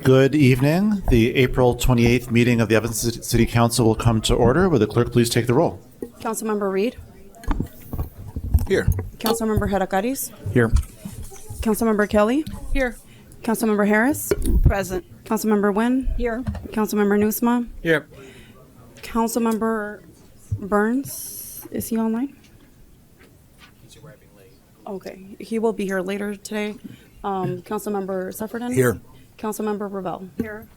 Good evening. The April 28th meeting of the Evanston City Council will come to order. Will the clerk please take the roll? Councilmember Reid. Here. Councilmember Heracles. Here. Councilmember Kelly. Here. Councilmember Harris. Present. Councilmember Wynne. Here. Councilmember Newsma. Here. Councilmember Burns. Is he online? He's arriving late. Okay. He will be here later today. Councilmember Sufferton. Here. Councilmember Revelle. Here.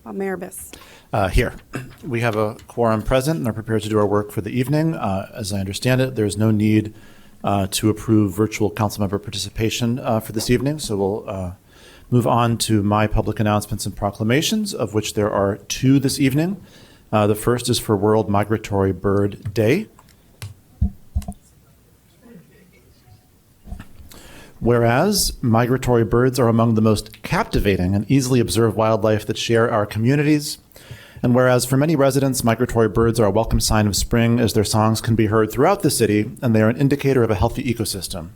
Mayor Biss. Here. We have a quorum present and are prepared to do our work for the evening. As I understand it, there's no need to approve virtual councilmember participation for this evening. So we'll move on to my public announcements and proclamations, of which there are two this evening. The first is for World Migratory Bird Day. Whereas migratory birds are among the most captivating and easily observed wildlife that share our communities, and whereas for many residents, migratory birds are a welcome sign of spring as their songs can be heard throughout the city and they are an indicator of a healthy ecosystem.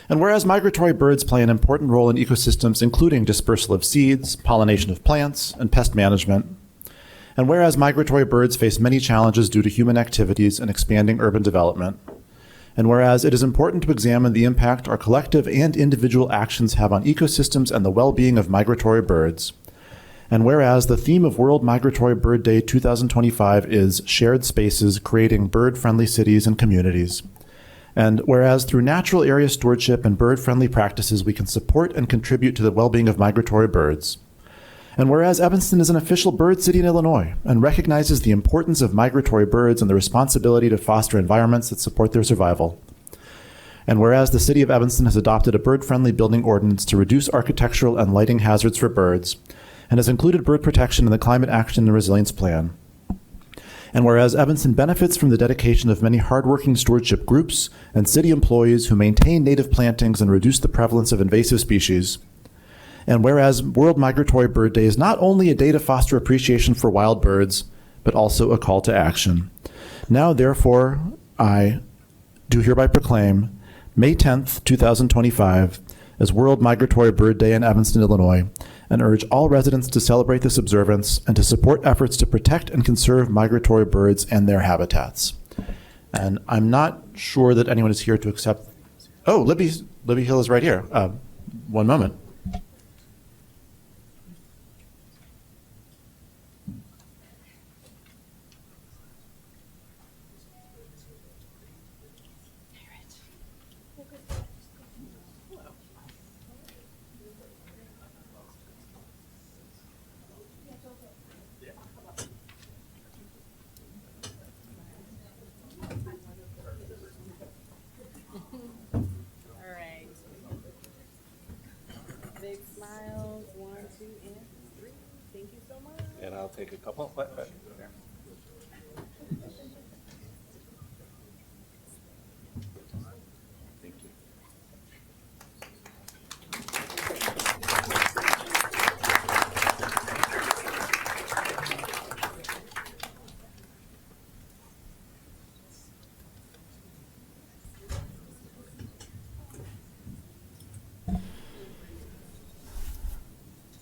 And whereas migratory birds play an important role in ecosystems, including dispersal of seeds, pollination of plants, and pest management, and whereas migratory birds face many challenges due to human activities and expanding urban development, and whereas it is important to examine the impact our collective and individual actions have on ecosystems and the well-being of migratory birds, and whereas the theme of World Migratory Bird Day 2025 is shared spaces creating bird-friendly cities and communities, and whereas through natural area stewardship and bird-friendly practices we can support and contribute to the well-being of migratory birds, and whereas Evanston is an official bird city in Illinois and recognizes the importance of migratory birds and the responsibility to foster environments that support their survival. And whereas the city of Evanston has adopted a bird-friendly building ordinance to reduce architectural and lighting hazards for birds and has included bird protection in the Climate Action and Resilience Plan. And whereas Evanston benefits from the dedication of many hardworking stewardship groups and city employees who maintain native plantings and reduce the prevalence of invasive species. And whereas World Migratory Bird Day is not only a day to foster appreciation for wild birds, but also a call to action. Now, therefore, I do hereby proclaim May 10th, 2025 as World Migratory Bird Day in Evanston, Illinois, and urge all residents to celebrate this observance and to support efforts to protect and conserve migratory birds and their habitats. And I'm not sure that anyone is here to accept. Oh, Libby Hill is right here. One moment. And I'll take a couple. There. Thank you.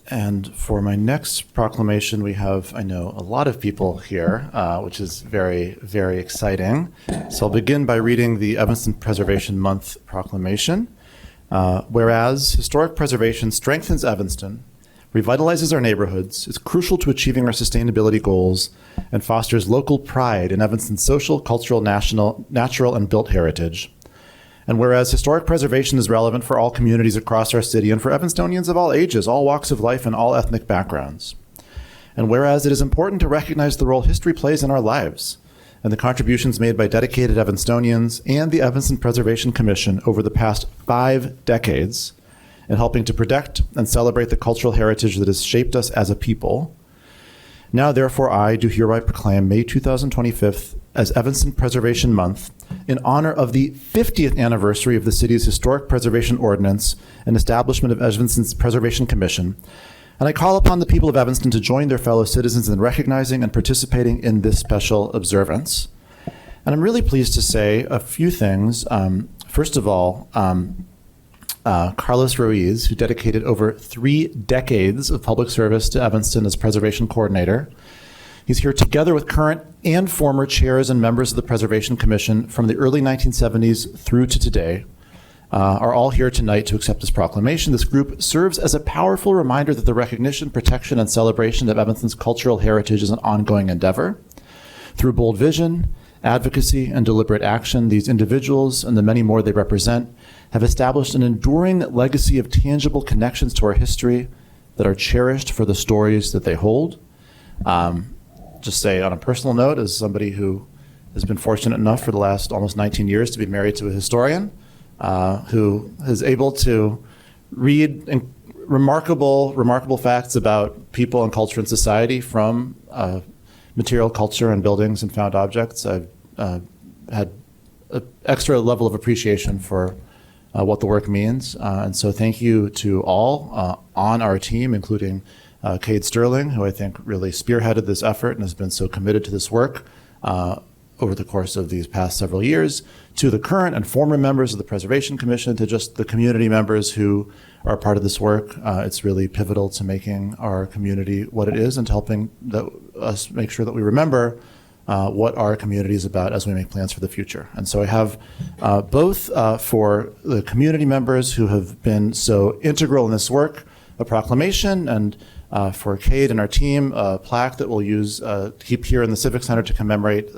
And for my next proclamation, we have, I know, a lot of people here, which is very, very exciting. So I'll begin by reading the Evanston Preservation Month proclamation. Whereas historic preservation strengthens Evanston, revitalizes our neighborhoods, is crucial to achieving our sustainability goals, and fosters local pride in Evanston's social, cultural, natural, and built heritage. And whereas historic preservation is relevant for all communities across our city and for Evanstonians of all ages, all walks of life, and all ethnic backgrounds. And whereas it is important to recognize the role history plays in our lives and the contributions made by dedicated Evanstonians and the Evanston Preservation Commission over the past 5 decades in helping to protect and celebrate the cultural heritage that has shaped us as a people. Now, therefore, I do hereby proclaim May 2025 as Evanston Preservation Month in honor of the 50th anniversary of the city's Historic Preservation Ordinance and establishment of Evanston's Preservation Commission. And I call upon the people of Evanston to join their fellow citizens in recognizing and participating in this special observance. And I'm really pleased to say a few things. First of all, Carlos Ruiz, who dedicated over 3 decades of public service to Evanston as preservation coordinator. He's here together with current and former chairs and members of the Preservation Commission from the early 1970s through to today, are all here tonight to accept this proclamation. This group serves as a powerful reminder that the recognition, protection, and celebration of Evanston's cultural heritage is an ongoing endeavor. Through bold vision, advocacy, and deliberate action, these individuals and the many more they represent have established an enduring legacy of tangible connections to our history that are cherished for the stories that they hold. Just say on a personal note, as somebody who has been fortunate enough for the last almost 19 years to be married to a historian, who is able to read remarkable facts about people and culture and society from material culture and buildings and found objects. I've had an extra level of appreciation for what the work means. And so thank you to all on our team, including Cade Sterling, who I think really spearheaded this effort and has been so committed to this work over the course of these past several years, to the current and former members of the Preservation Commission, to just the community members who are part of this work. It's really pivotal to making our community what it is and to helping us make sure that we remember what our community is about as we make plans for the future. And so I have both for the community members who have been so integral in this work, a proclamation, and for Cade and our team, a plaque that we'll use keep here in the Civic Center to commemorate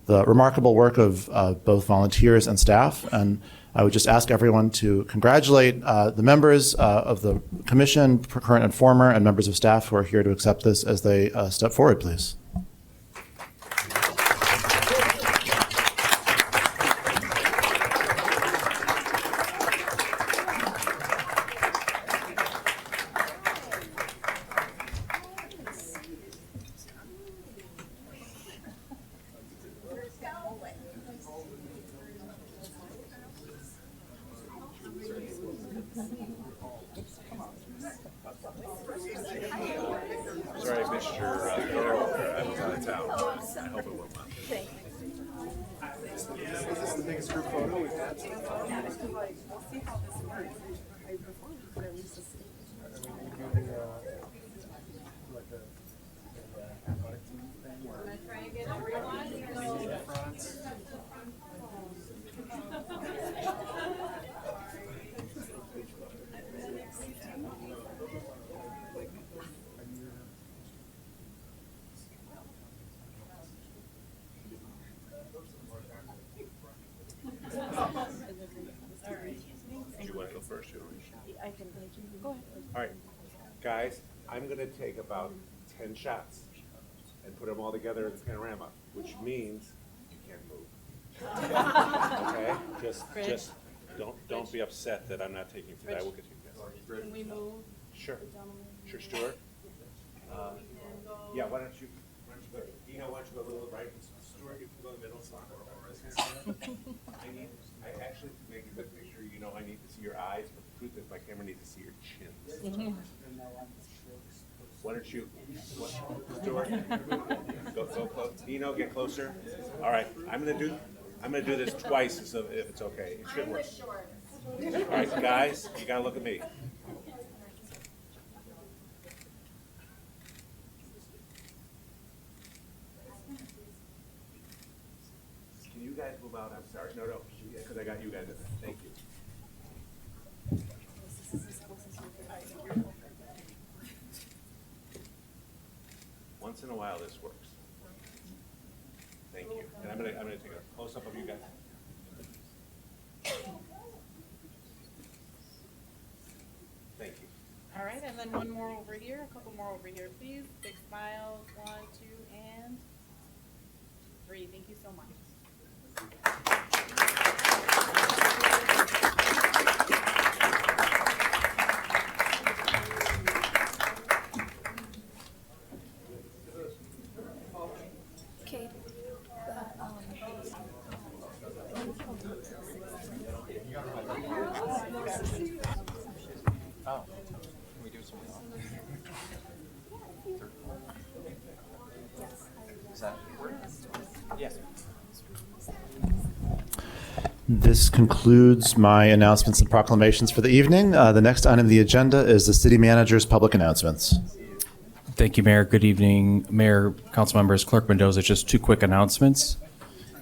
the remarkable work of both volunteers and staff. And I would just ask everyone to congratulate the members of the commission, current and former, and members of staff who are here to accept this as they step forward, please. Sorry I missed your girl. I was out of town. I hope it went well. Is this the biggest group photo we've had? Do you want to go first? I can, go ahead. All right, guys, I'm gonna take about 10 shots and put them all together in this panorama, which means you can't move. Okay? Just don't be upset that I'm not taking it. I will continue. Can we move? Sure. Sure, Stuart. Yeah, why don't you go, Dino, why don't you go a little right? Stuart, you can go in the middle. So I actually, to make a good picture, I need to see your eyes, but the truth is my camera needs to see your chins. Why don't you, Stuart, go close. Dino, get closer. All right, I'm gonna do this twice, so if it's okay. It should work. All right, guys, you gotta look at me. Can you guys move out? I'm sorry. No, because I got you guys. Thank you. Once in a while, this works. Thank you. And I'm gonna take a close up of you guys. Thank you. All right, and then one more over here, a couple more over here, please. Big smiles, 1, 2, and 3. Thank you so much. Oh, can we do something else? Is that work? Yes. This concludes my announcements and proclamations for the evening. The next item on the agenda is the city manager's public announcements. Thank you, Mayor. Good evening, Mayor, council members, Clerk Mendoza. Just two quick announcements.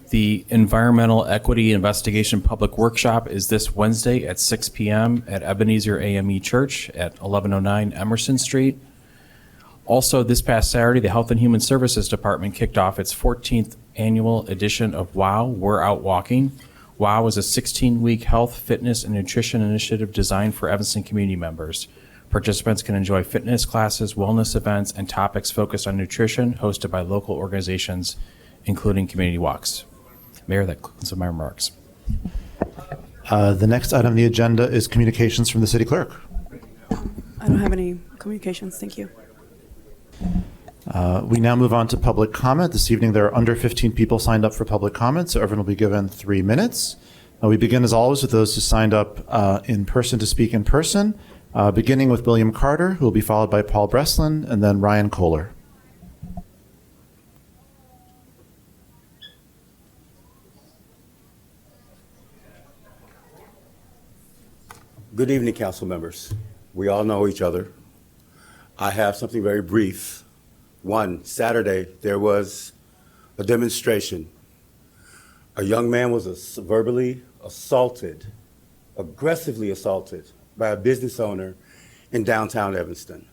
The Environmental Equity Investigation Public Workshop is this Wednesday at 6 p.m. at Ebenezer AME Church at 1109 Emerson Street. Also, this past Saturday, the Health and Human Services Department kicked off its 14th annual edition of WOW, We're Out Walking. WOW is a 16-week health, fitness, and nutrition initiative designed for Evanston community members. Participants can enjoy fitness classes, wellness events, and topics focused on nutrition hosted by local organizations, including community walks. Mayor, that concludes my remarks. The next item on the agenda is communications from the city clerk. I don't have any communications. Thank you. We now move on to public comment. This evening, there are under 15 people signed up for public comment, so everyone will be given 3 minutes. We begin, as always, with those who signed up in person to speak in person, beginning with William Carter, who will be followed by Paul Breslin, and then Ryan Kohler. Good evening, council members. We all know each other. I have something very brief. One, Saturday, there was a demonstration. A young man was verbally assaulted, aggressively assaulted by a business owner in downtown Evanston.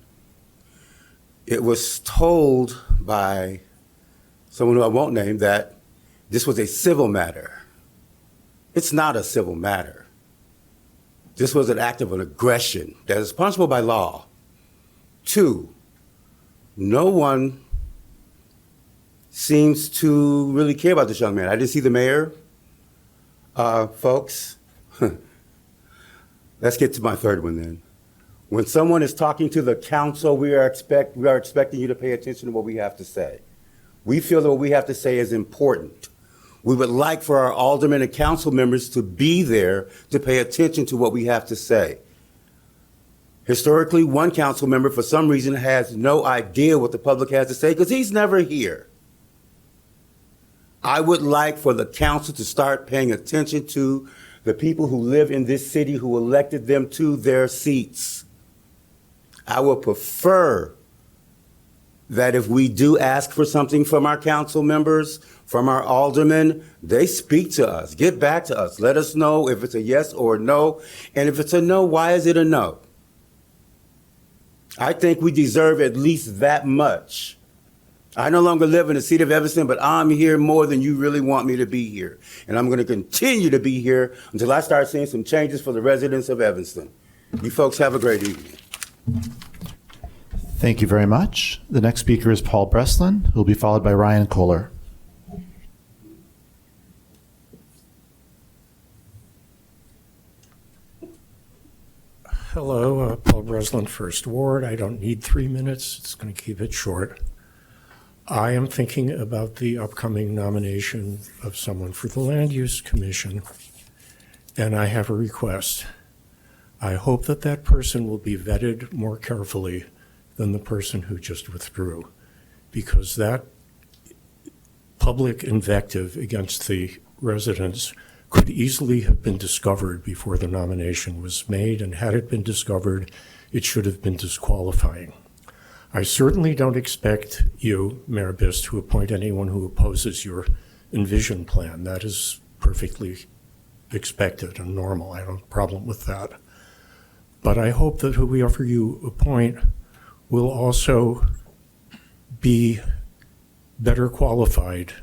It was told by someone who I won't name that this was a civil matter. It's not a civil matter. This was an act of an aggression that is punishable by law. Two, no one seems to really care about this young man. I didn't see the mayor. Folks, let's get to my third one then. When someone is talking to the council, we are expecting you to pay attention to what we have to say. We feel that what we have to say is important. We would like for our aldermen and council members to be there to pay attention to what we have to say. Historically, one council member, for some reason, has no idea what the public has to say because he's never here. I would like for the council to start paying attention to the people who live in this city who elected them to their seats. I would prefer that if we do ask for something from our council members, from our aldermen, they speak to us, get back to us, let us know if it's a yes or a no, and if it's a no, why is it a no? I think we deserve at least that much. I no longer live in the city of Evanston, but I'm here more than you really want me to be here. And I'm going to continue to be here until I start seeing some changes for the residents of Evanston. You folks have a great evening. Thank you very much. The next speaker is Paul Breslin, who will be followed by Ryan Kohler. Hello, Paul Breslin, First Ward. I don't need 3 minutes. It's going to keep it short. I am thinking about the upcoming nomination of someone for the Land Use Commission, and I have a request. I hope that that person will be vetted more carefully than the person who just withdrew, because that public invective against the residents could easily have been discovered before the nomination was made, and had it been discovered, it should have been disqualifying. I certainly don't expect you, Mayor Biss, to appoint anyone who opposes your Envision plan. That is perfectly expected and normal. I don't have a problem with that. But I hope that whoever you appoint will also be better qualified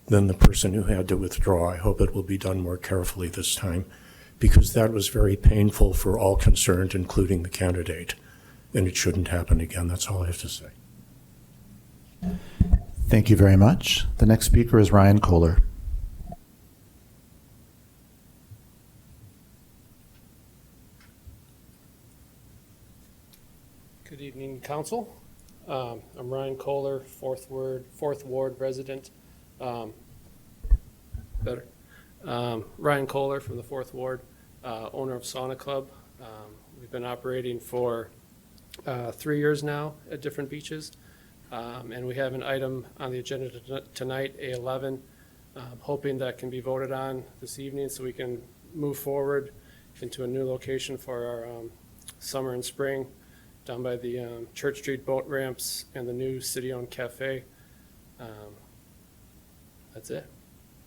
than the person who had to withdraw. I hope it will be done more carefully this time, because that was very painful for all concerned, including the candidate, and it shouldn't happen again. That's all I have to say. Thank you very much. The next speaker is Ryan Kohler. Good evening, Council. I'm Ryan Kohler, Fourth Ward resident. Ryan Kohler from the Fourth Ward, owner of Sauna Club. We've been operating for 3 years now at different beaches, and we have an item on the agenda tonight, A11, hoping that can be voted on this evening so we can move forward into a new location for our summer and spring down by the Church Street boat ramps and the new city-owned cafe. That's it.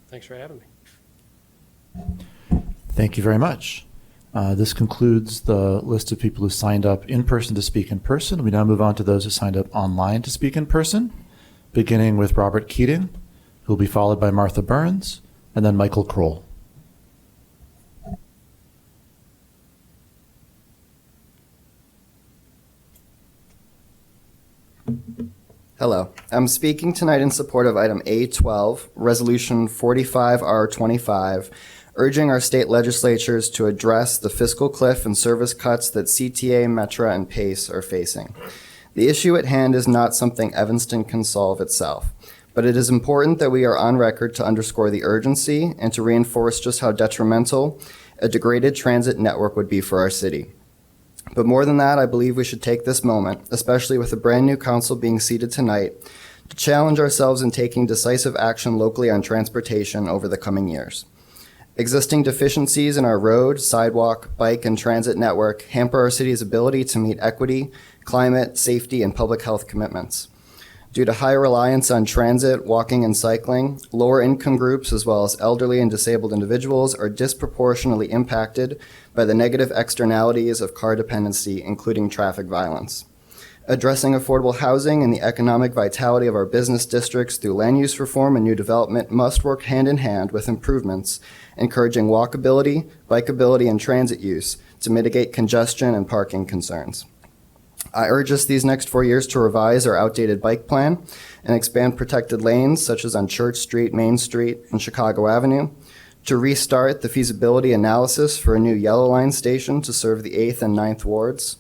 Thanks for having me. Thank you very much. This concludes the list of people who signed up in person to speak in person. We now move on to those who signed up online to speak in person, beginning with Robert Keating, who will be followed by Martha Burns, and then Michael Kroll. Hello. I'm speaking tonight in support of item A12, Resolution 45R25, urging our state legislatures to address the fiscal cliff and service cuts that CTA, Metra, and PACE are facing. The issue at hand is not something Evanston can solve itself, but it is important that we are on record to underscore the urgency and to reinforce just how detrimental a degraded transit network would be for our city. But more than that, I believe we should take this moment, especially with a brand new council being seated tonight, to challenge ourselves in taking decisive action locally on transportation over the coming years. Existing deficiencies in our road, sidewalk, bike, and transit network hamper our city's ability to meet equity, climate, safety, and public health commitments. Due to high reliance on transit, walking, and cycling, lower income groups as well as elderly and disabled individuals are disproportionately impacted by the negative externalities of car dependency, including traffic violence. Addressing affordable housing and the economic vitality of our business districts through land use reform and new development must work hand in hand with improvements, encouraging walkability, bikeability, and transit use to mitigate congestion and parking concerns. I urge us these next 4 years to revise our outdated bike plan and expand protected lanes such as on Church Street, Main Street, and Chicago Avenue, to restart the feasibility analysis for a new Yellow Line station to serve the 8th and 9th wards,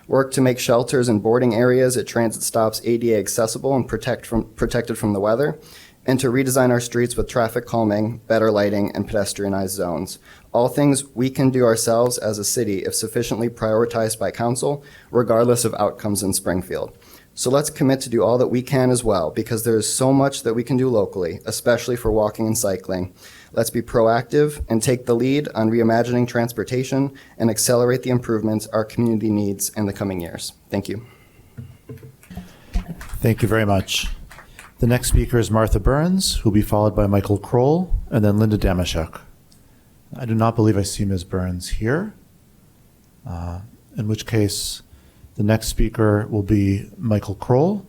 work to make shelters and boarding areas at transit stops ADA accessible and protected from the weather, and to redesign our streets with traffic calming, better lighting, and pedestrianized zones. All things we can do ourselves as a city if sufficiently prioritized by council, regardless of outcomes in Springfield. So let's commit to do all that we can as well, because there is so much that we can do locally, especially for walking and cycling. Let's be proactive and take the lead on reimagining transportation and accelerate the improvements our community needs in the coming years. Thank you. Thank you very much. The next speaker is Martha Burns, who will be followed by Michael Kroll, and then Linda Damashek. I do not believe I see Ms. Burns here, in which case the next speaker will be Michael Kroll,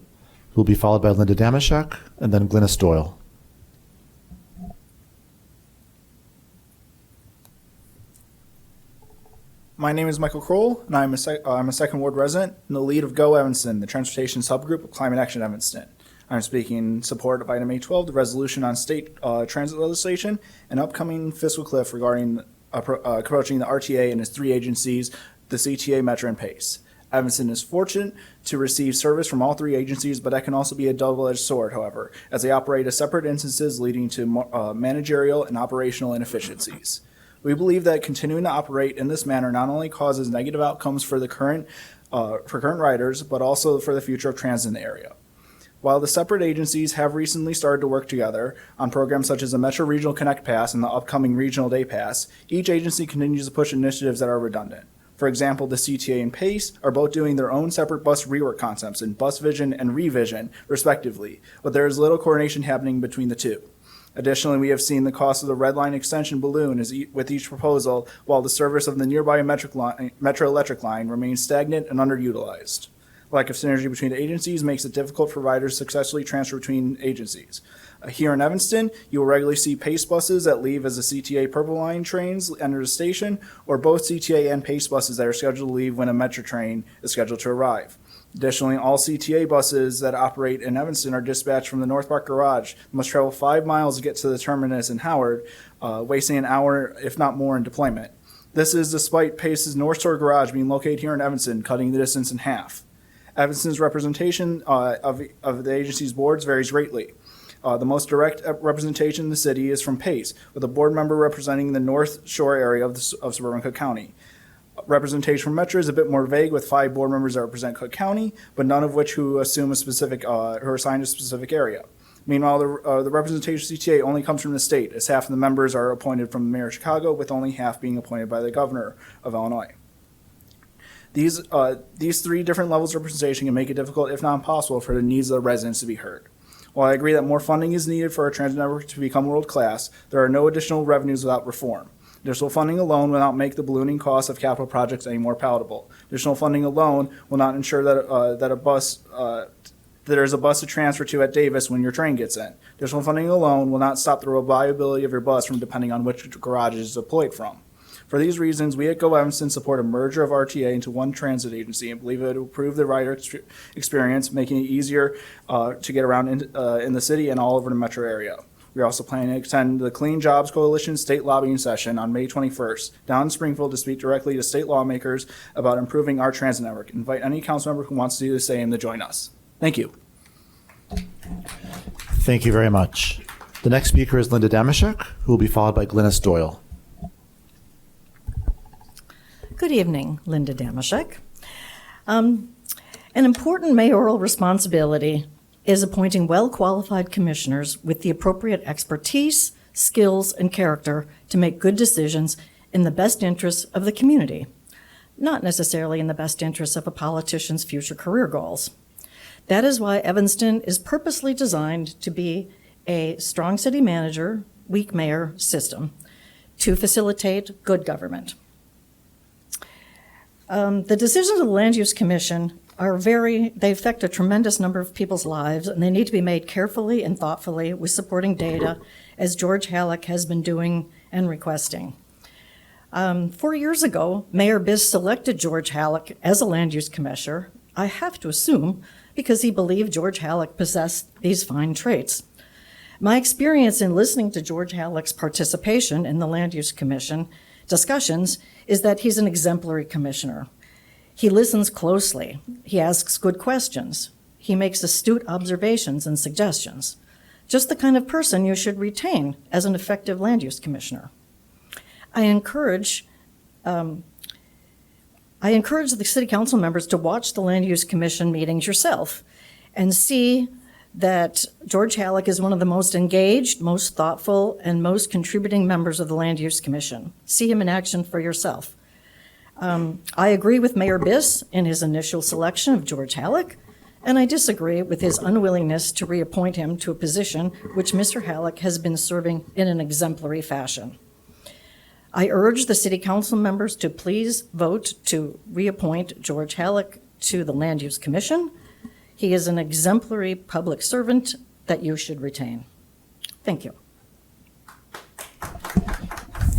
who will be followed by Linda Damashek, and then Glynis Doyle. My name is Michael Kroll, and I'm a second ward resident and the lead of Go Evanston, the transportation subgroup of Climate Action Evanston. I'm speaking in support of item A12, the resolution on state transit legislation and upcoming fiscal cliff regarding approaching the RTA and its three agencies, the CTA, Metra, and PACE. Evanston is fortunate to receive service from all three agencies, but that can also be a double-edged sword, however, as they operate as separate instances, leading to managerial and operational inefficiencies. We believe that continuing to operate in this manner not only causes negative outcomes for the current riders, but also for the future of transit in the area. While the separate agencies have recently started to work together on programs such as the Metro Regional Connect Pass and the upcoming Regional Day Pass, each agency continues to push initiatives that are redundant. For example, the CTA and PACE are both doing their own separate bus rework concepts in Bus Vision and Revision, respectively, but there is little coordination happening between the two. Additionally, we have seen the cost of the Red Line extension balloon with each proposal, while the service of the nearby Metro Electric line remains stagnant and underutilized. Lack of synergy between the agencies makes it difficult for riders to successfully transfer between agencies. Here in Evanston, you will regularly see PACE buses that leave as the CTA Purple Line trains enter the station, or both CTA and PACE buses that are scheduled to leave when a Metro train is scheduled to arrive. Additionally, all CTA buses that operate in Evanston are dispatched from the North Park Garage, must travel 5 miles to get to the terminus in Howard, wasting an hour, if not more, in deployment. This is despite PACE's North Shore Garage being located here in Evanston, cutting the distance in half. Evanston's representation of the agency's boards varies greatly. The most direct representation in the city is from PACE, with a board member representing the North Shore area of suburban Cook County. Representation from Metro is a bit more vague, with 5 board members that represent Cook County, but none of which who are assigned a specific area. Meanwhile, the representation of CTA only comes from the state, as half of the members are appointed from the mayor of Chicago, with only half being appointed by the governor of Illinois. These three different levels of representation can make it difficult, if not impossible, for the needs of the residents to be heard. While I agree that more funding is needed for our transit network to become world-class, there are no additional revenues without reform. Additional funding alone will not make the ballooning costs of capital projects any more palatable. Additional funding alone will not ensure that there's a bus to transfer to at Davis when your train gets in. Additional funding alone will not stop the reliability of your bus from depending on which garage it is deployed from. For these reasons, we at Go Evanston support a merger of RTA into one transit agency and believe it will improve the rider experience, making it easier to get around in the city and all over the metro area. We're also planning to attend the Clean Jobs Coalition state lobbying session on May 21st down in Springfield to speak directly to state lawmakers about improving our transit network. Invite any council member who wants to do the same to join us. Thank you. Thank you very much. The next speaker is Linda Damashek, who will be followed by Glynis Doyle. Good evening, Linda Damashek. An important mayoral responsibility is appointing well-qualified commissioners with the appropriate expertise, skills, and character to make good decisions in the best interests of the community, not necessarily in the best interests of a politician's future career goals. That is why Evanston is purposely designed to be a strong city manager, weak mayor system to facilitate good government. The decisions of the Land Use Commission they affect a tremendous number of people's lives, and they need to be made carefully and thoughtfully with supporting data, as George Halleck has been doing and requesting. 4 years ago, Mayor Biss selected George Halleck as a land use commissioner, I have to assume, because he believed George Halleck possessed these fine traits. My experience in listening to George Halleck's participation in the Land Use Commission discussions is that he's an exemplary commissioner. He listens closely. He asks good questions. He makes astute observations and suggestions. Just the kind of person you should retain as an effective land use commissioner. I encourage the city council members to watch the Land Use Commission meetings yourself and see that George Halleck is one of the most engaged, most thoughtful, and most contributing members of the Land Use Commission. See him in action for yourself. I agree with Mayor Biss in his initial selection of George Halleck, and I disagree with his unwillingness to reappoint him to a position which Mr. Halleck has been serving in an exemplary fashion. I urge the city council members to please vote to reappoint George Halleck to the Land Use Commission. He is an exemplary public servant that you should retain. Thank you.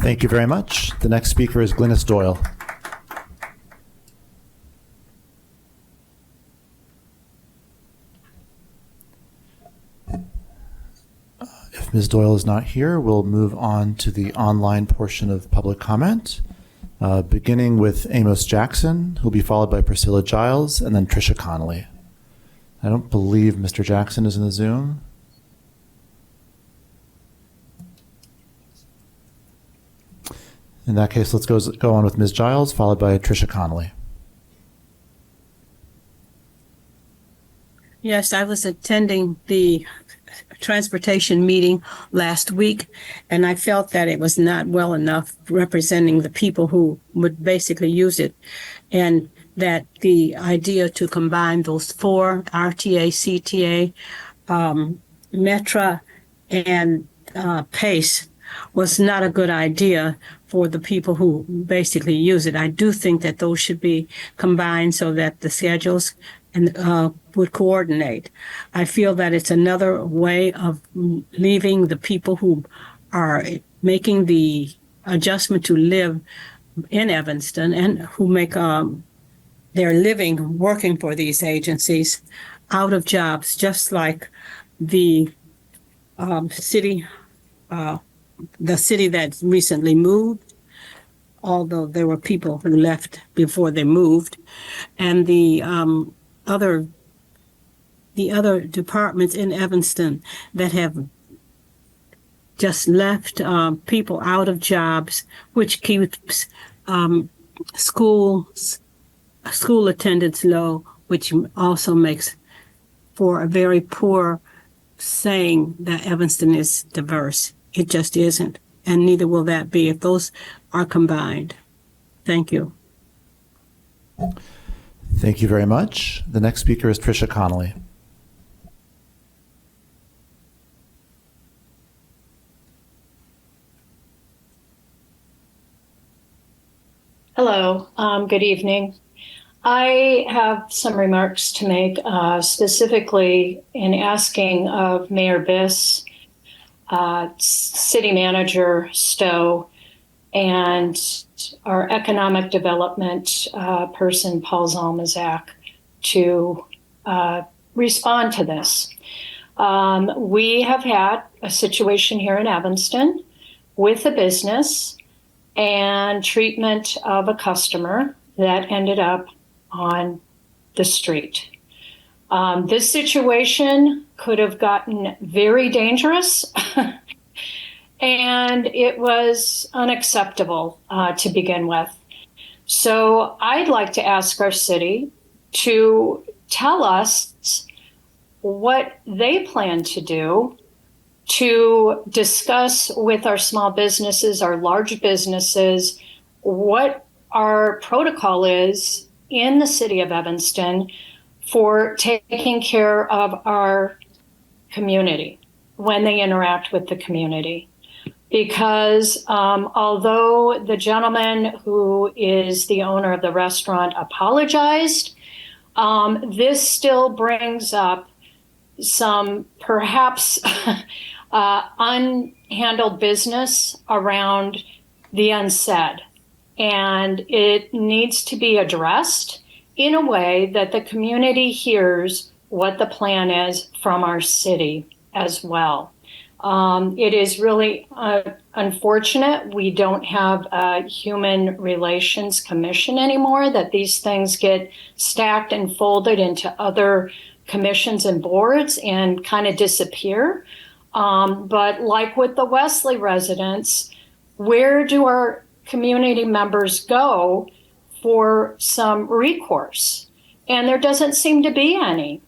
Thank you very much. The next speaker is Glynis Doyle. If Ms. Doyle is not here, we'll move on to the online portion of public comment, beginning with Amos Jackson, who'll be followed by Priscilla Giles and then Tricia Connolly. I don't believe Mr. Jackson is in the Zoom. In that case, let's go on with Ms. Giles, followed by Tricia Connolly. Yes, I was attending the transportation meeting last week, and I felt that it was not well enough representing the people who would basically use it, and that the idea to combine those four, RTA, CTA, Metra, and PACE, was not a good idea for the people who basically use it. I do think that those should be combined so that the schedules would coordinate. I feel that it's another way of leaving the people who are making the adjustment to live in Evanston and who make their living working for these agencies out of jobs, just like the city that recently moved, although there were people who left before they moved, and the other departments in Evanston that have just left people out of jobs, which keeps school attendance low, which also makes for a very poor saying that Evanston is diverse. It just isn't, and neither will that be if those are combined. Thank you. Thank you very much. The next speaker is Tricia Connolly. Hello, good evening. I have some remarks to make, specifically in asking of Mayor Biss, City Manager Stowe, and our economic development person, Paul Zalmazak, to respond to this. We have had a situation here in Evanston with a business and treatment of a customer that ended up on the street. This situation could have gotten very dangerous and it was unacceptable to begin with. So I'd like to ask our city to tell us what they plan to do to discuss with our small businesses, our large businesses, what our protocol is in the city of Evanston for taking care of our community when they interact with the community. Because although the gentleman who is the owner of the restaurant apologized, this still brings up some perhaps unhandled business around the unsaid. And it needs to be addressed in a way that the community hears what the plan is from our city as well. It is really unfortunate we don't have a human relations commission anymore, that these things get stacked and folded into other commissions and boards and kind of disappear. But like with the Wesley residents, where do our community members go for some recourse? And there doesn't seem to be any.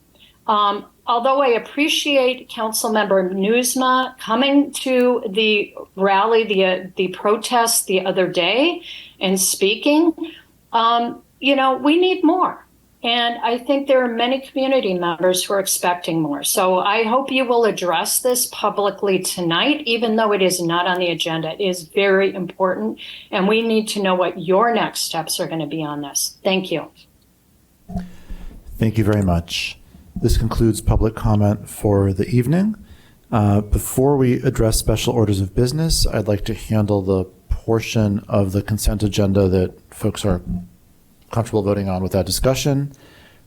Although I appreciate Councilmember Newsma coming to the rally, the protest the other day and speaking, we need more. And I think there are many community members who are expecting more. So I hope you will address this publicly tonight, even though it is not on the agenda. It is very important, and we need to know what your next steps are going to be on this. Thank you. Thank you very much. This concludes public comment for the evening. Before we address special orders of business, I'd like to handle the portion of the consent agenda that folks are comfortable voting on without discussion.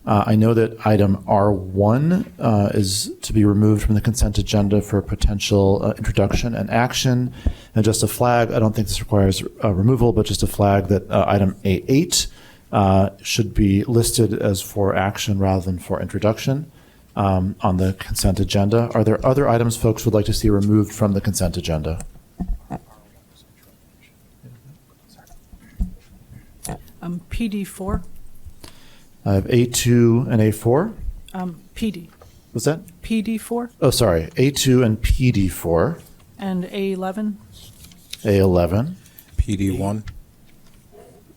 I know that item R1 is to be removed from the consent agenda for potential introduction and action. And just a flag, I don't think this requires removal, but just a flag that item A8 should be listed as for action rather than for introduction on the consent agenda. Are there other items folks would like to see removed from the consent agenda? PD4. I have A2 and A4. PD. What's that? PD4. Oh, sorry. A2 and PD4. And A11. A11. PD1.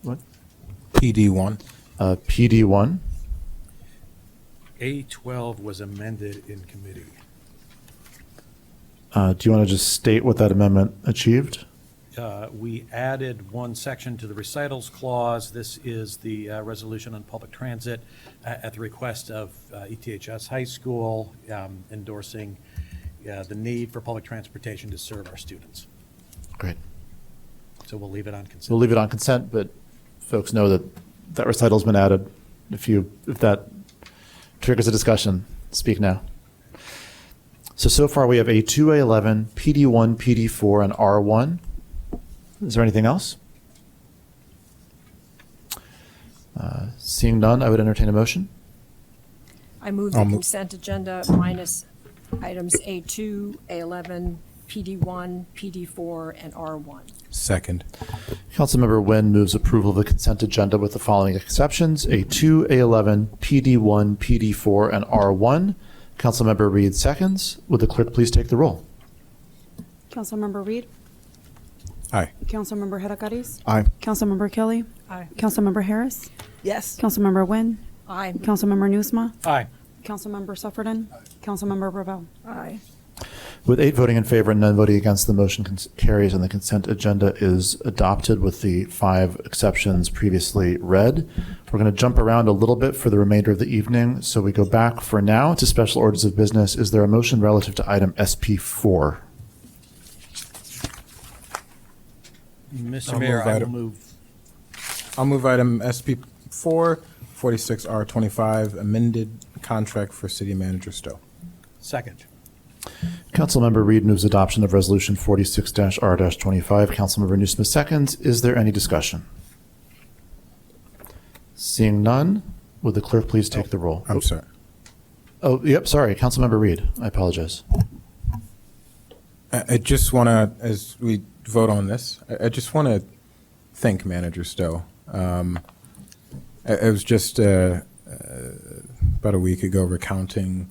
What? PD1. PD1. A12 was amended in committee. Do you want to just state what that amendment achieved? We added one section to the recitals clause. This is the resolution on public transit at the request of ETHS High School, endorsing the need for public transportation to serve our students. Great. So we'll leave it on consent. We'll leave it on consent, but folks know that that recital's been added. If that triggers a discussion, speak now. So far we have A2, A11, PD1, PD4, and R1. Is there anything else? Seeing none, I would entertain a motion. I move the consent agenda minus items A2, A11, PD1, PD4, and R1. Second. Councilmember Wynne moves approval of the consent agenda with the following exceptions: A2, A11, PD1, PD4, and R1. Councilmember Reid seconds. Would the clerk please take the roll? Councilmember Reid. Aye. Councilmember Hadakaris. Aye. Councilmember Kelly. Aye. Councilmember Harris. Yes. Councilmember Wynne. Aye. Councilmember Nusma. Aye. Councilmember Suffredin. Councilmember Revelle. Aye. With 8 voting in favor and none voting against, the motion carries and the consent agenda is adopted with the 5 exceptions previously read. We're going to jump around a little bit for the remainder of the evening, so we go back for now to special orders of business. Is there a motion relative to item SP4? Mr. Mayor, I will move. I'll move item SP4, 46R25, amended contract for City Manager Stowe. Second. Councilmember Reid moves adoption of Resolution 46-R-25. Councilmember Newsmith seconds. Is there any discussion? Seeing none, would the clerk please take the roll? I'm sorry. Oh, yep, sorry. Councilmember Reid. I apologize. I just want to, as we vote on this, I just want to thank Manager Stowe. I was just about a week ago recounting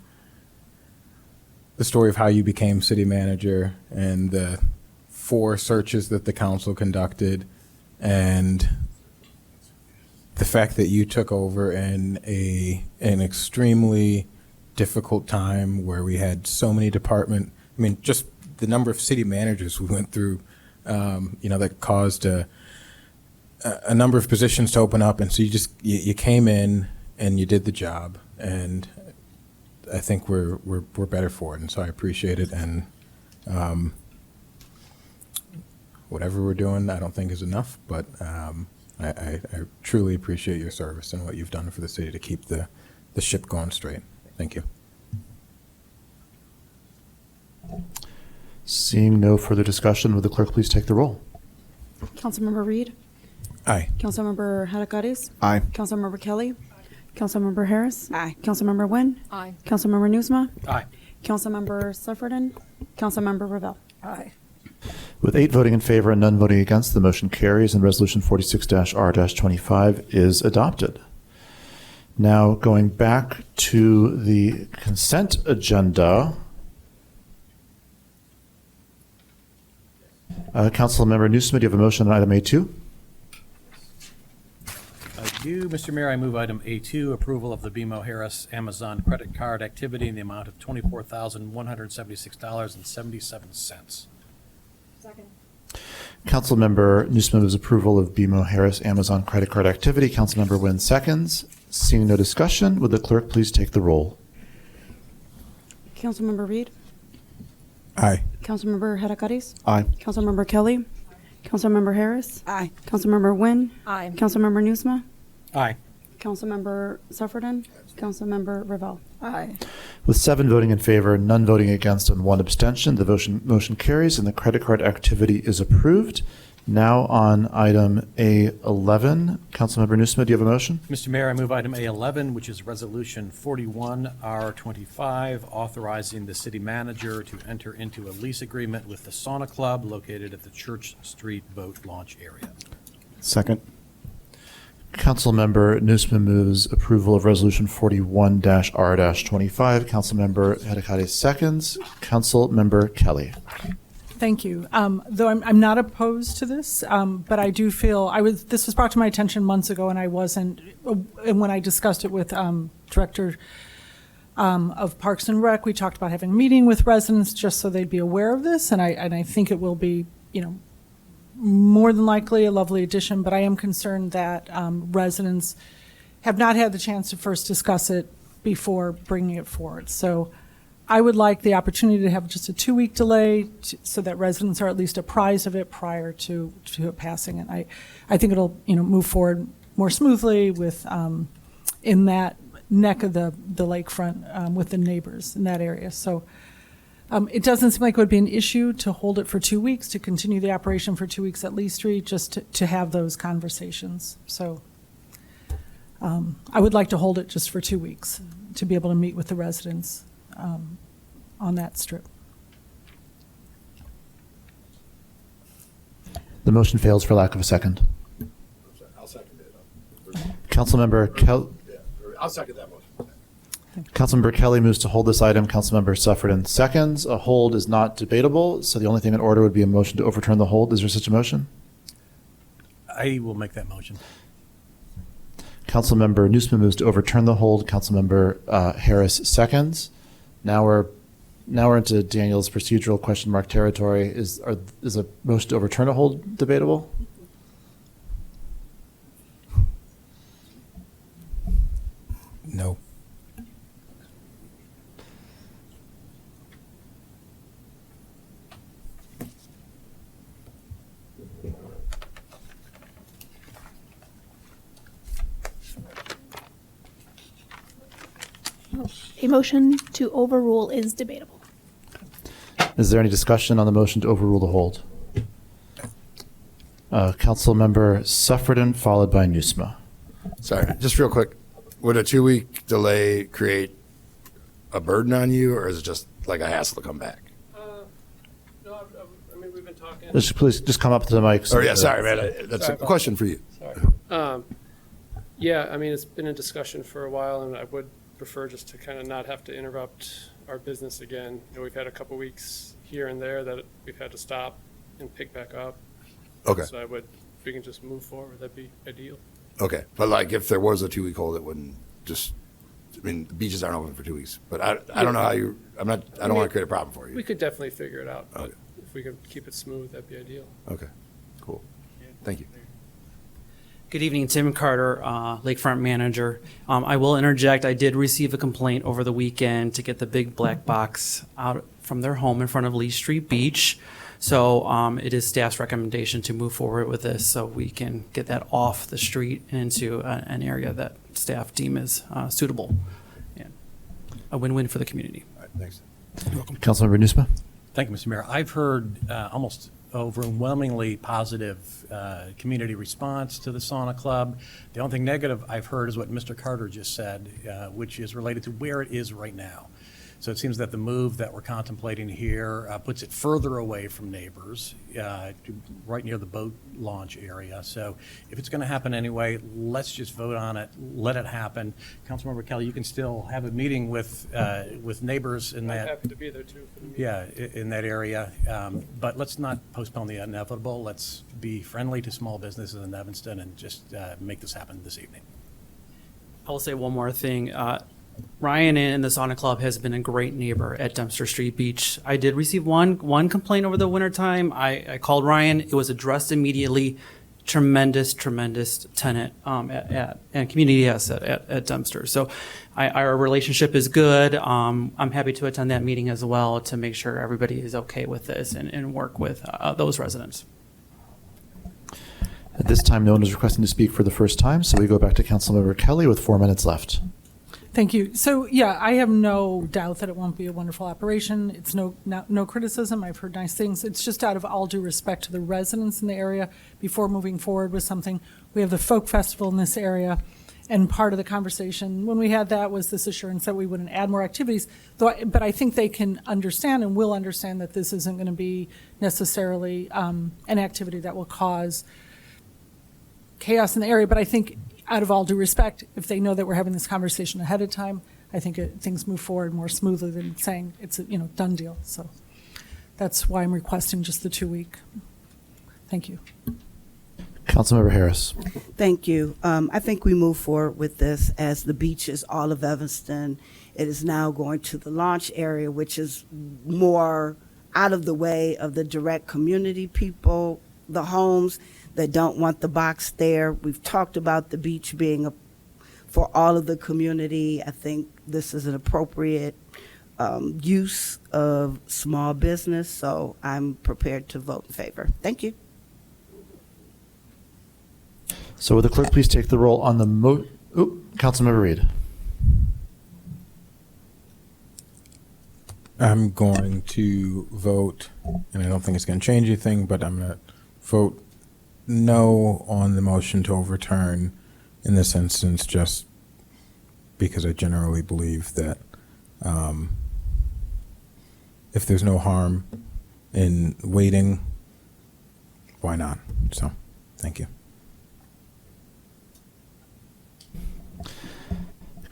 the story of how you became city manager and the 4 searches that the council conducted, and the fact that you took over in an extremely difficult time where we had so many just the number of city managers we went through, that caused a number of positions to open up. And so you came in and you did the job, and I think we're better for it. And so I appreciate it. And whatever we're doing, I don't think is enough, but I truly appreciate your service and what you've done for the city to keep the ship going straight. Thank you. Seeing no further discussion, would the clerk please take the roll? Councilmember Reid. Aye. Councilmember Hadakaris. Aye. Councilmember Kelly. Councilmember Harris. Aye. Councilmember Wynne. Aye. Councilmember Nusma. Aye. Councilmember Suffredin. Councilmember Revelle. Aye. With 8 voting in favor and none voting against, the motion carries and Resolution 46-R-25 is adopted. Now going back to the consent agenda. Councilmember Newsome, do you have a motion on item A2? I do, Mr. Mayor. I move item A2, approval of the BMO Harris Amazon credit card activity in the amount of $24,176.77. Second. Councilmember Newsome moves approval of BMO Harris Amazon credit card activity. Councilmember Wynne seconds. Seeing no discussion, would the clerk please take the roll? Councilmember Reid. Aye. Councilmember Hadakaris. Aye. Councilmember Kelly. Councilmember Harris. Aye. Councilmember Wynne. Aye. Councilmember Nusma. Aye. Councilmember Suffredin. Councilmember Revelle. Aye. With 7 voting in favor, none voting against, and 1 abstention, the motion carries and the credit card activity is approved. Now on item A11, Councilmember Newsome, do you have a motion? Mr. Mayor, I move item A11, which is Resolution 41R25, authorizing the city manager to enter into a lease agreement with the Sauna Club located at the Church Street Boat Launch area. Second. Councilmember Newsome moves approval of Resolution 41-R-25. Councilmember Hadakaris seconds. Councilmember Kelly. Thank you. Though I'm not opposed to this, but I do feel this was brought to my attention months ago, and I wasn't. And when I discussed it with Director of Parks and Rec, we talked about having a meeting with residents just so they'd be aware of this, and I think it will be, more than likely a lovely addition. But I am concerned that residents have not had the chance to first discuss it before bringing it forward. So I would like the opportunity to have just a 2-week delay so that residents are at least apprised of it prior to it passing. And I think it'll, move forward more smoothly with, in that neck of the lakefront, with the neighbors in that area. So it doesn't seem like it would be an issue to hold it for 2 weeks, to continue the operation for 2 weeks at Lee Street, just to have those conversations. So I would like to hold it just for 2 weeks to be able to meet with the residents on that strip. The motion fails for lack of a second. I'll second it. Councilmember Kelly. I'll second that motion. Councilmember Kelly moves to hold this item. Councilmember Suffredin seconds. A hold is not debatable, so the only thing in order would be a motion to overturn the hold. Is there such a motion? I will make that motion. Councilmember Newsman moves to overturn the hold. Councilmember Harris seconds. Now we're into Daniel's procedural question mark territory. Is a motion to overturn a hold debatable? No. A motion to overrule is debatable. Is there any discussion on the motion to overrule the hold? Councilmember Suffredin, followed by Nusma. Sorry, just real quick. Would a 2-week delay create a burden on you, or is it just like a hassle to come back? No, I mean, we've been talking. Please just come up to the mic. Oh, yeah, sorry, man. That's a question for you. Sorry. Yeah, I mean, it's been a discussion for a while, and I would prefer just to kind of not have to interrupt our business again. You know, we've had a couple weeks here and there that we've had to stop and pick back up. Okay. So if we can just move forward, that'd be ideal. Okay, but like if there was a 2-week hold, it wouldn't just. I mean, the beaches aren't open for 2 weeks, but I don't know how you. I don't want to create a problem for you. We could definitely figure it out. But Okay. if we could keep it smooth, that'd be ideal. Okay, cool. Thank you. Good evening, Tim Carter, Lakefront Manager. I will interject, I did receive a complaint over the weekend to get the big black box out from their home in front of Lee Street Beach. So it is staff's recommendation to move forward with this so we can get that off the street and into an area that staff deem is suitable. And a win-win for the community. All right, thanks. Councilmember Nusma. Thank you, Mr. Mayor. I've heard almost overwhelmingly positive community response to the sauna club. The only thing negative I've heard is what Mr. Carter just said, which is related to where it is right now. So it seems that the move that we're contemplating here puts it further away from neighbors, right near the boat launch area. So if it's going to happen anyway, let's just vote on it, let it happen. Councilmember Kelly, you can still have a meeting with neighbors in that. I'm happy to be there too. For the meeting. Yeah, in that area. But let's not postpone the inevitable. Let's be friendly to small businesses in Evanston and just make this happen this evening. I will say one more thing. Ryan and the Sauna Club has been a great neighbor at Dempster Street Beach. I did receive one complaint over the wintertime. I called Ryan. It was addressed immediately. Tremendous tenant and community asset at Dempster. So our relationship is good. I'm happy to attend that meeting as well to make sure everybody is okay with this and work with those residents. At this time, no one is requesting to speak for the first time, so we go back to Councilmember Kelly with 4 minutes left. Thank you. So, yeah, I have no doubt that it won't be a wonderful operation. It's no criticism. I've heard nice things. It's just out of all due respect to the residents in the area before moving forward with something. We have the folk festival in this area, and part of the conversation when we had that was this assurance that we wouldn't add more activities. But I think they can understand and will understand that this isn't going to be necessarily an activity that will cause chaos in the area. But I think out of all due respect, if they know that we're having this conversation ahead of time, I think things move forward more smoothly than saying it's a done deal. So that's why I'm requesting just the 2-week. Thank you. Councilmember Harris. Thank you. I think we move forward with this as the beach is all of Evanston. It is now going to the launch area, which is more out of the way of the direct community people, the homes that don't want the box there. We've talked about the beach being for all of the community. I think this is an appropriate use of small business, so I'm prepared to vote in favor. Thank you. So would the clerk please take the roll on the Councilmember Reid. I'm going to vote, and I don't think it's going to change anything, but I'm going to vote no on the motion to overturn in this instance, just because I generally believe that if there's no harm in waiting, why not? So, thank you.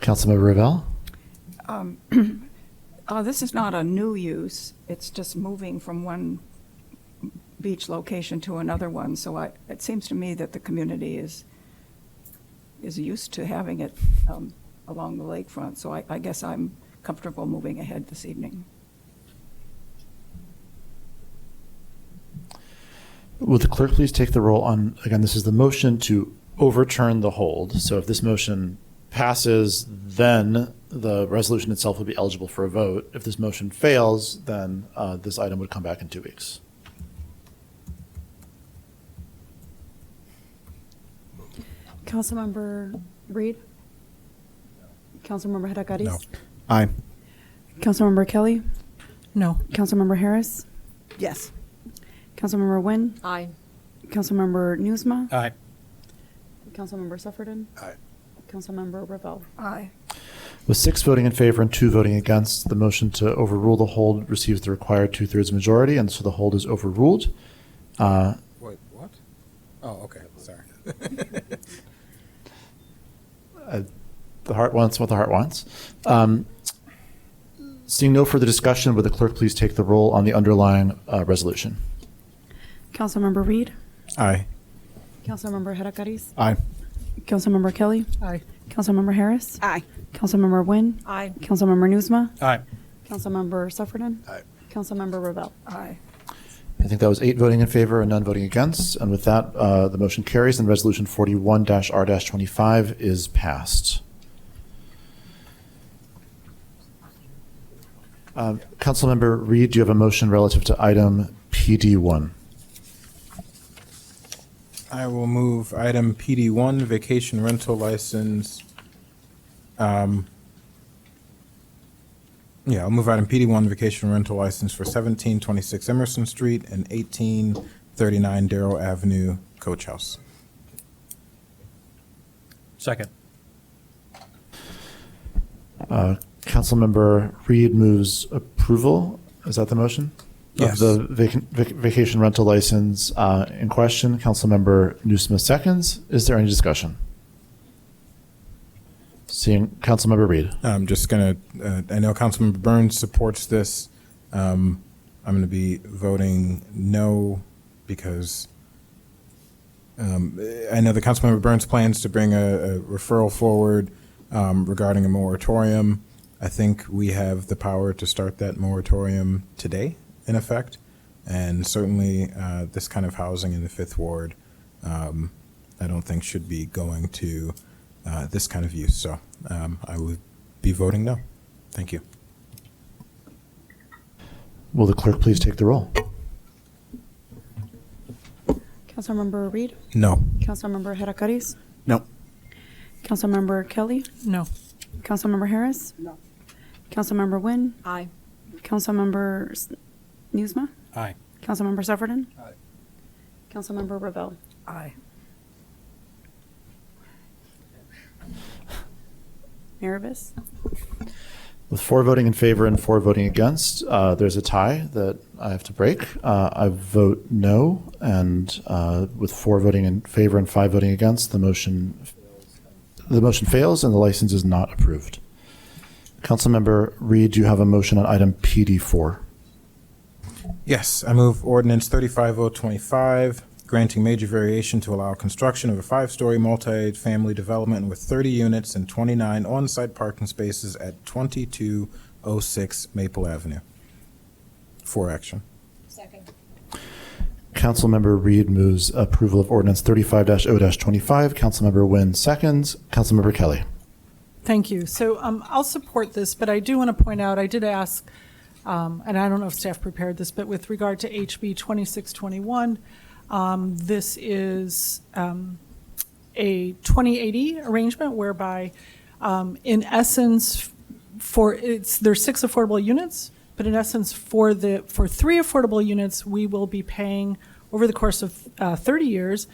Councilmember Revelle. This is not a new use. It's just moving from one beach location to another one. So it seems to me that the community is used to having it along the lakefront. So I guess I'm comfortable moving ahead this evening. Will the clerk please take the roll on, again, this is the motion to overturn the hold. So if this motion passes, then the resolution itself will be eligible for a vote. If this motion fails, then this item would come back in 2 weeks. Councilmember Reid? Councilmember Hadakaris? No. Aye. Councilmember Kelly? No. Councilmember Harris? Yes. Councilmember Wynne? Aye. Councilmember Newsma? Aye. Councilmember Sufferton? Aye. Councilmember Revelle? Aye. With 6 voting in favor and 2 voting against, the motion to overrule the hold receives the required 2/3 majority, and so the hold is overruled. Wait, what? Oh, okay, sorry. The heart wants what the heart wants. Seeing no further discussion, would the clerk please take the roll on the underlying resolution? Councilmember Reid? Aye. Councilmember Hadakaris? Aye. Councilmember Kelly? Aye. Councilmember Harris? Aye. Councilmember Wynne? Aye. Councilmember Newsma? Aye. Councilmember Sufferton? Aye. Councilmember Revelle? Aye. I think that was 8 voting in favor and none voting against. And with that, the motion carries and Resolution 41-R-25 is passed. Councilmember Reid, do you have a motion relative to item PD1? I will move item PD1, vacation rental license. I'll move item PD1, vacation rental license for 1726 Emerson Street and 1839 Darrow Avenue, Coach House. Second. Councilmember Reid moves approval. Is that the motion? Yes. Of the vacation rental license in question. Councilmember Newsma seconds. Is there any discussion? Seeing Councilmember Reid. I'm just going to, I know Councilmember Burns supports this. I'm going to be voting no because I know that Councilmember Burns plans to bring a referral forward regarding a moratorium. I think we have the power to start that moratorium today, in effect. And certainly this kind of housing in the Fifth Ward, I don't think should be going to this kind of use. So I would be voting no. Thank you. Will the clerk please take the roll? Councilmember Reid? No. Councilmember Hadakaris? No. Councilmember Kelly? No. Councilmember Harris? No. Councilmember Wynne? Aye. Councilmember Newsma? Aye. Councilmember Sufferton? Aye. Councilmember Revelle? Aye. Mayor Vis? With 4 voting in favor and 4 voting against, there's a tie that I have to break. I vote no, and with 4 voting in favor and 5 voting against, the motion fails and the license is not approved. Councilmember Reid, do you have a motion on item PD4? Yes, I move ordinance 35025, granting major variation to allow construction of a 5-story multi-family development with 30 units and 29 on-site parking spaces at 2206 Maple Avenue. For action. Second. Councilmember Reid moves approval of ordinance 35-0-25. Councilmember Wynne seconds. Councilmember Kelly. Thank you. So I'll support this, but I do want to point out, I did ask, and I don't know if staff prepared this, but with regard to HB 2621, this is a 2080 arrangement whereby, in essence, there's 6 affordable units, but in essence, for 3 affordable units, we will be paying over the course of 30 years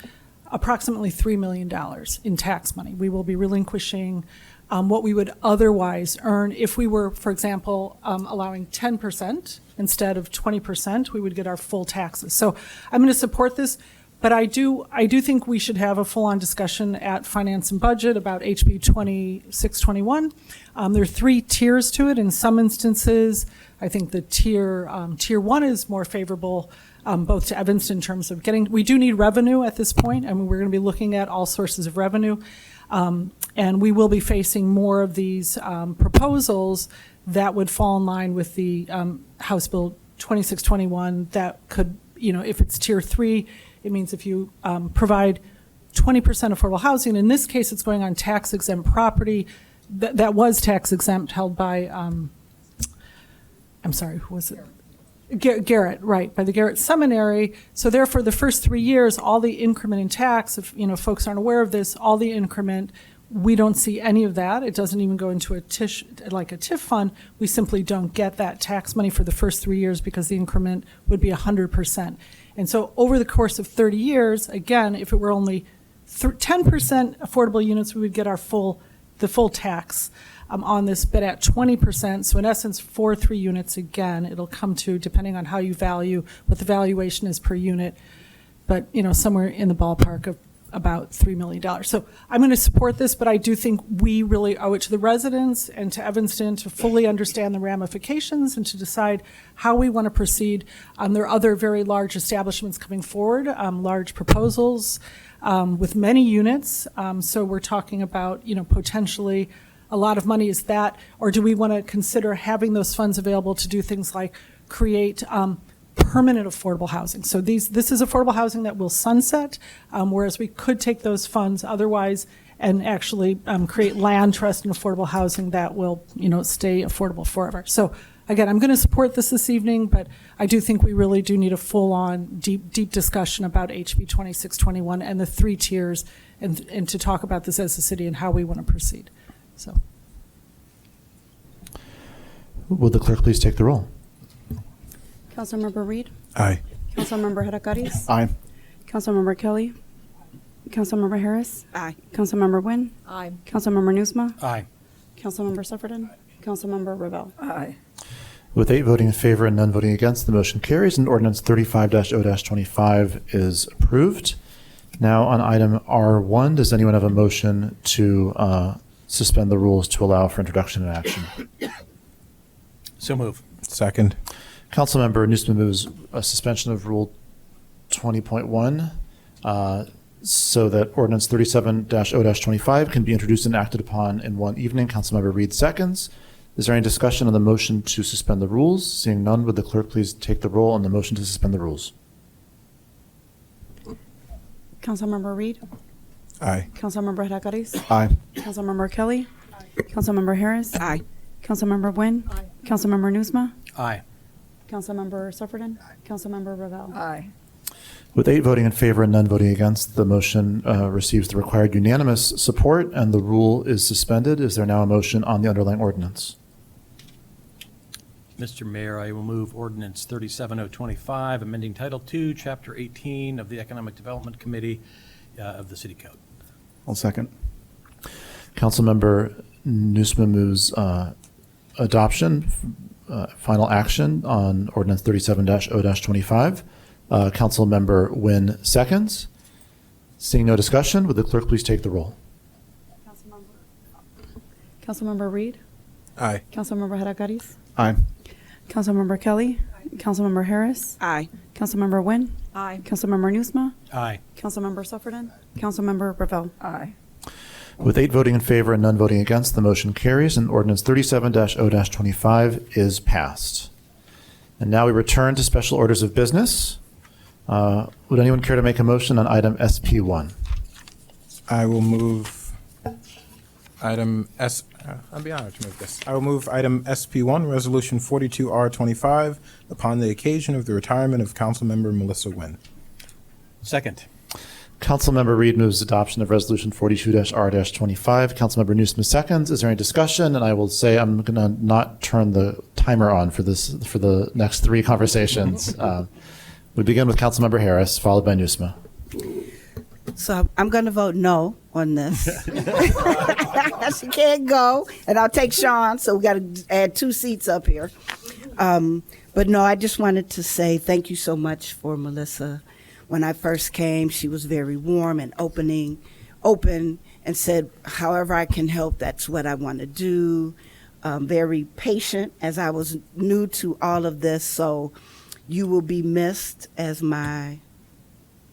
approximately $3 million in tax money. We will be relinquishing what we would otherwise earn if we were, for example, allowing 10% instead of 20%, we would get our full taxes. So I'm going to support this, But I do think we should have a full-on discussion at Finance and Budget about HB 2621. There are 3 tiers to it. In some instances, I think the tier 1 is more favorable, both to Evanston in terms of we do need revenue at this point. I mean, we're going to be looking at all sources of revenue. And we will be facing more of these proposals that would fall in line with the House Bill 2621 that could, if it's tier 3, it means if you provide 20% affordable housing, in this case, it's going on tax exempt property that was tax exempt held by, I'm sorry, who was it? Garrett, right, by the Garrett Seminary. So therefore, the first 3 years, all the increment in tax, if folks aren't aware of this, all the increment, we don't see any of that. It doesn't even go into a TIF fund. We simply don't get that tax money for the first 3 years because the increment would be 100%. And so over the course of 30 years, again, if it were only 10% affordable units, we would get the full tax on this, but at 20%. So in essence, for 3 units, again, it'll come to, depending on how you value, what the valuation is per unit, but somewhere in the ballpark of about $3 million. So I'm going to support this, but I do think we really owe it to the residents and to Evanston to fully understand the ramifications and to decide how we want to proceed. There are other very large establishments coming forward, large proposals with many units. So we're talking about, potentially a lot of money. Is that, or do we want to consider having those funds available to do things like create permanent affordable housing? So this is affordable housing that will sunset, whereas we could take those funds otherwise and actually create land trust and affordable housing that will, stay affordable forever. So again, I'm going to support this evening, but I do think we really do need a full-on, deep discussion about HB 2621 and the 3 tiers, and to talk about this as a city and how we want to proceed. So, will the clerk please take the roll? Councilmember Reid? Aye. Councilmember Hadakaris? Aye. Councilmember Kelly? Councilmember Harris? Aye. Councilmember Wynne? Aye. Councilmember Newsma? Aye. Councilmember Sufferton? Councilmember Revelle? Aye. With 8 voting in favor and none voting against, the motion carries, and ordinance 35-0-25 is approved. Now on item R1, does anyone have a motion to suspend the rules to allow for introduction and action? So move. Second. Councilmember Newsma moves a suspension of Rule 20.1 so that ordinance 37-0-25 can be introduced and acted upon in one evening. Councilmember Reid seconds. Is there any discussion on the motion to suspend the rules? Seeing none, would the clerk please take the roll on the motion to suspend the rules? Councilmember Reid? Aye. Councilmember Hadakaris? Aye. Councilmember Kelly? Councilmember Harris? Aye. Councilmember Wynne? Councilmember Newsma? Aye. Councilmember Sufferton? Councilmember Revelle? Aye. With 8 voting in favor and none voting against, the motion receives the required unanimous support and the rule is suspended. Is there now a motion on the underlying ordinance? Mr. Mayor, I will move ordinance 37-025, amending Title II, Chapter 18 of the Economic Development Committee of the City Code. I'll second. Councilmember Newsma moves adoption, final action on ordinance 37-0-25. Councilmember Wynne seconds. Seeing no discussion, would the clerk please take the roll? Councilmember Reid? Aye. Councilmember Hadakaris? Aye. Councilmember Kelly? Councilmember Harris? Aye. Councilmember Wynne? Aye. Councilmember Newsma? Aye. Councilmember Sufferton? Councilmember Revelle? Aye. With 8 voting in favor and none voting against, the motion carries and ordinance 37-0-25 is passed. And now we return to special orders of business. Would anyone care to make a motion on item SP1? I will move item I'll be honored to move this. I will move item SP1, Resolution 42R25, upon the occasion of the retirement of Councilmember Melissa Wynne. Second. Councilmember Reid moves adoption of Resolution 42-R-25. Councilmember Newsma seconds. Is there any discussion? And I will say I'm going to not turn the timer on for the next 3 conversations. We begin with Councilmember Harris, followed by Newsma. So I'm going to vote no on this. She can't go, and I'll take Sean, so we got to add 2 seats up here. But no, I just wanted to say thank you so much for Melissa When I first came, she was very warm and open, and said, however I can help, that's what I want to do. Very patient, as I was new to all of this. So you will be missed as my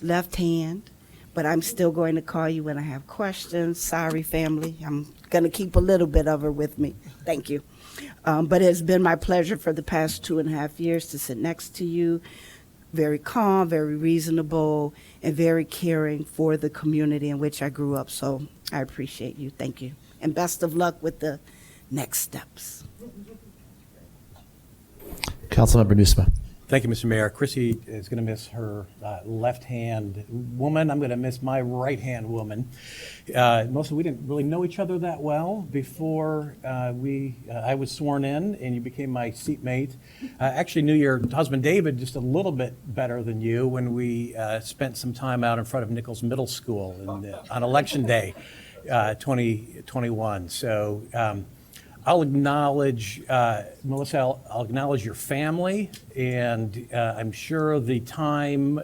left hand, but I'm still going to call you when I have questions. Sorry, family. I'm going to keep a little bit of her with me. Thank you. But it's been my pleasure for the past 2.5 years to sit next to you. Very calm, very reasonable, and very caring for the community in which I grew up. So I appreciate you. Thank you. And best of luck with the next steps. Councilmember Nusma. Thank you, Mr. Mayor. Chrissy is going to miss her left-hand woman. I'm going to miss my right-hand woman. Melissa, we didn't really know each other that well before I was sworn in and you became my seatmate. I actually knew your husband, David, just a little bit better than you when we spent some time out in front of Nichols Middle School on Election Day 2021. So I'll acknowledge, Melissa, I'll acknowledge your family, and I'm sure the time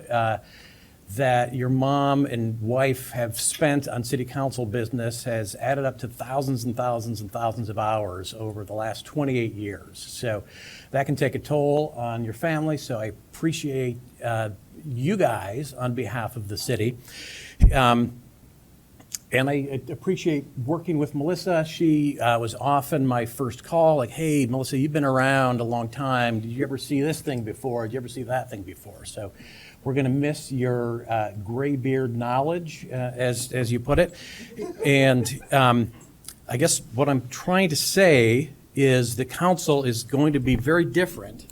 that your mom and wife have spent on city council business has added up to thousands and thousands and thousands of hours over the last 28 years. So that can take a toll on your family, so I appreciate you guys on behalf of the city. And I appreciate working with Melissa. She was often my first call, like, hey, Melissa, you've been around a long time. Did you ever see this thing before? Did you ever see that thing before? So we're going to miss your gray beard knowledge, as you put it. And I guess what I'm trying to say is the council is going to be very different.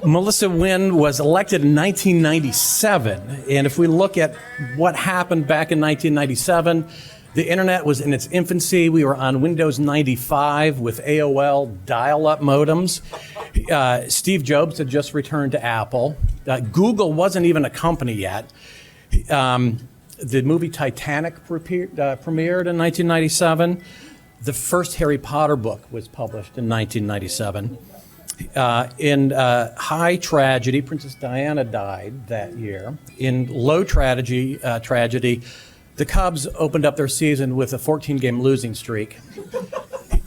Melissa Wynne was elected in 1997, and if we look at what happened back in 1997, the internet was in its infancy. We were on Windows 95 with AOL dial-up modems. Steve Jobs had just returned to Apple. Google wasn't even a company yet. The movie Titanic premiered in 1997. The first Harry Potter book was published in 1997. In high tragedy, Princess Diana died that year. In low tragedy, the Cubs opened up their season with a 14-game losing streak.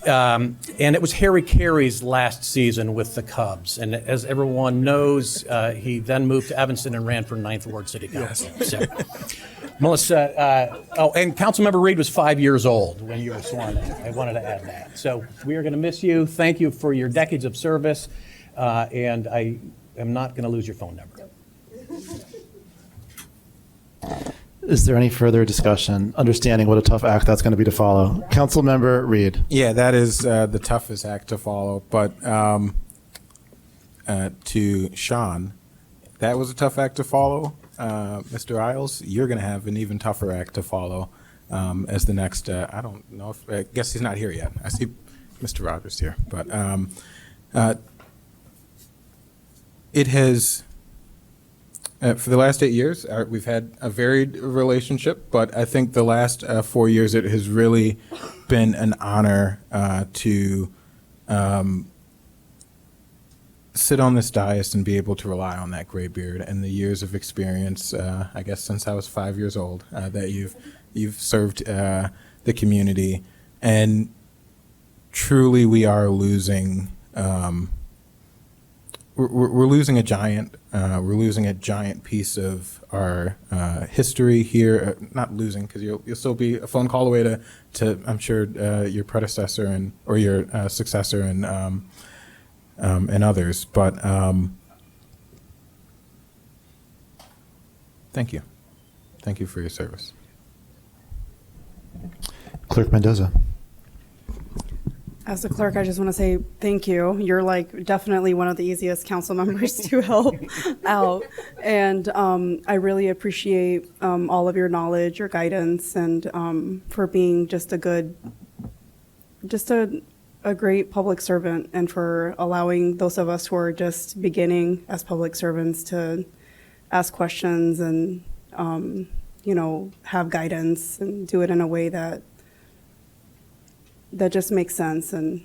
And it was Harry Carey's last season with the Cubs. And as everyone knows, he then moved to Evanston and ran for 9th Ward City Council. Yes. So, Melissa, and Councilmember Reid was 5 years old when you were sworn in. I wanted to add that. So we are going to miss you. Thank you for your decades of service. And I am not going to lose your phone number. Is there any further discussion, understanding what a tough act that's going to be to follow? Councilmember Reid. Yeah, that is the toughest act to follow. But to Sean, that was a tough act to follow. Mr. Isles, you're going to have an even tougher act to follow as the next, I don't know if, I guess he's not here yet. I see Mr. Rogers here. But it has, for the last 8 years, we've had a varied relationship, but I think the last 4 years it has really been an honor to sit on this dais and be able to rely on that gray beard and the years of experience, I guess since I was 5 years old, that you've served the community. And truly we are losing, we're losing a giant, piece of our history here. Not losing, because you'll still be a phone call away to I'm sure your predecessor or your successor and others. But thank you for your service. Clerk Mendoza. As the clerk, I just want to say thank you. You're like definitely one of the easiest council members to help out. And I really appreciate all of your knowledge, your guidance, and for being just a great public servant, and for allowing those of us who are just beginning as public servants to ask questions and, have guidance and do it in a way that just makes sense. And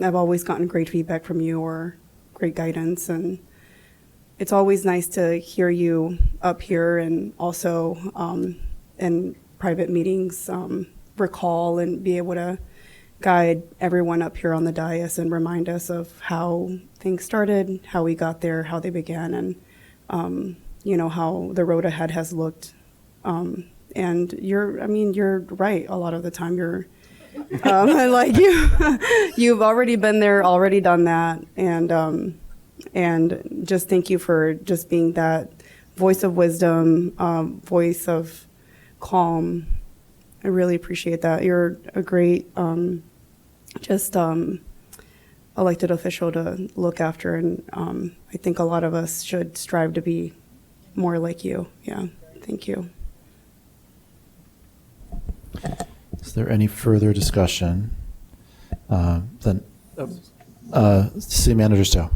I've always gotten great feedback from you or great guidance, and it's always nice to hear you up here and also in private meetings recall and be able to guide everyone up here on the dais and remind us of how things started, how we got there, how they began, and how the road ahead has looked. And you're right. A lot of the time you're like you've already been there, already done that. And just thank you for just being that voice of wisdom, voice of calm. I really appreciate that. You're a great elected official to look after, and I think a lot of us should strive to be more like you. Yeah, thank you. Is there any further discussion? City Manager Stowe.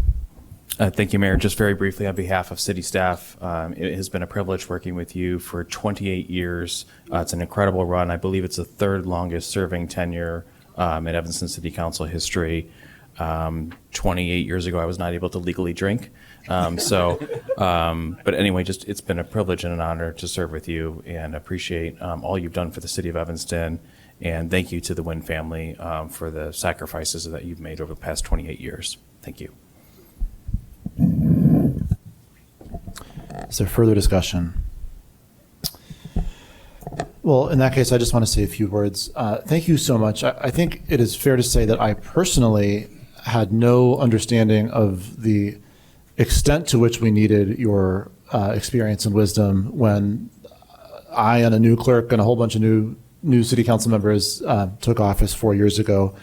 Thank you, Mayor. Just very briefly on behalf of city staff, it has been a privilege working with you for 28 years. It's an incredible run. I believe it's the third longest serving tenure in Evanston City Council history. 28 years ago, I was not able to legally drink. But anyway, just it's been a privilege and an honor to serve with you, and appreciate all you've done for the city of Evanston. And thank you to the Wynne family for the sacrifices that you've made over the past 28 years. Thank you. Is there further discussion? Well, in that case, I just want to say a few words. Thank you so much. I think it is fair to say that I personally had no understanding of the extent to which we needed your experience and wisdom when I and a new clerk and a whole bunch of new city council members took office 4 years ago.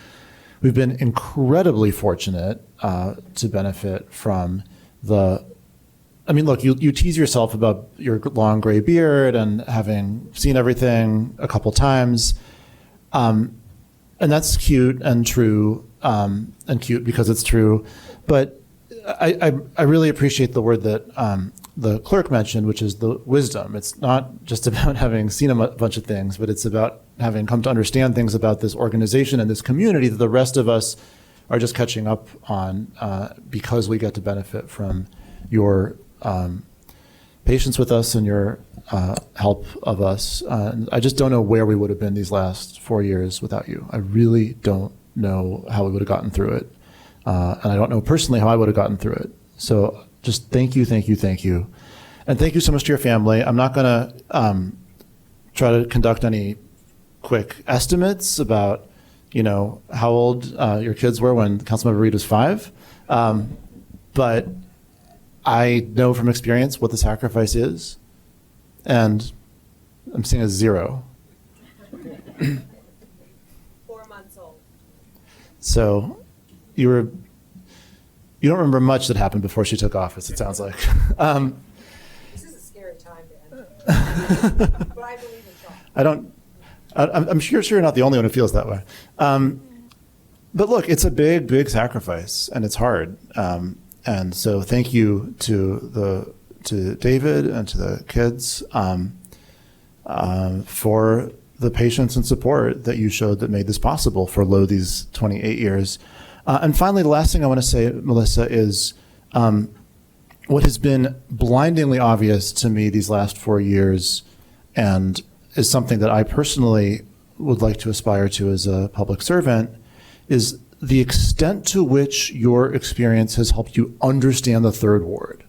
We've been incredibly fortunate to benefit from look, you tease yourself about your long gray beard and having seen everything a couple times. And that's cute and true, and cute because it's true. But I really appreciate the word that the clerk mentioned, which is the wisdom. It's not just about having seen a bunch of things, but it's about having come to understand things about this organization and this community that the rest of us are just catching up on because we get to benefit from your patience with us and your help of us. I just don't know where we would have been these last 4 years without you. I really don't know how we would have gotten through it. And I don't know personally how I would have gotten through it. So just thank you, thank you, thank you. And thank you so much to your family. I'm not going to try to conduct any quick estimates about, how old your kids were when Councilmember Reid was 5. But I know from experience what the sacrifice is, and I'm seeing a 0. 4 months old. So you don't remember much that happened before she took office, it sounds like. This is a scary time to end. But I believe in y'all. I'm sure you're not the only one who feels that way. But look, it's a big, big sacrifice, and it's hard. And so thank you to David and to the kids for the patience and support that you showed that made this possible for these 28 years. And finally, the last thing I want to say, Melissa, is what has been blindingly obvious to me these last 4 years, and is something that I personally would like to aspire to as a public servant, is the extent to which your experience has helped you understand the Third Ward.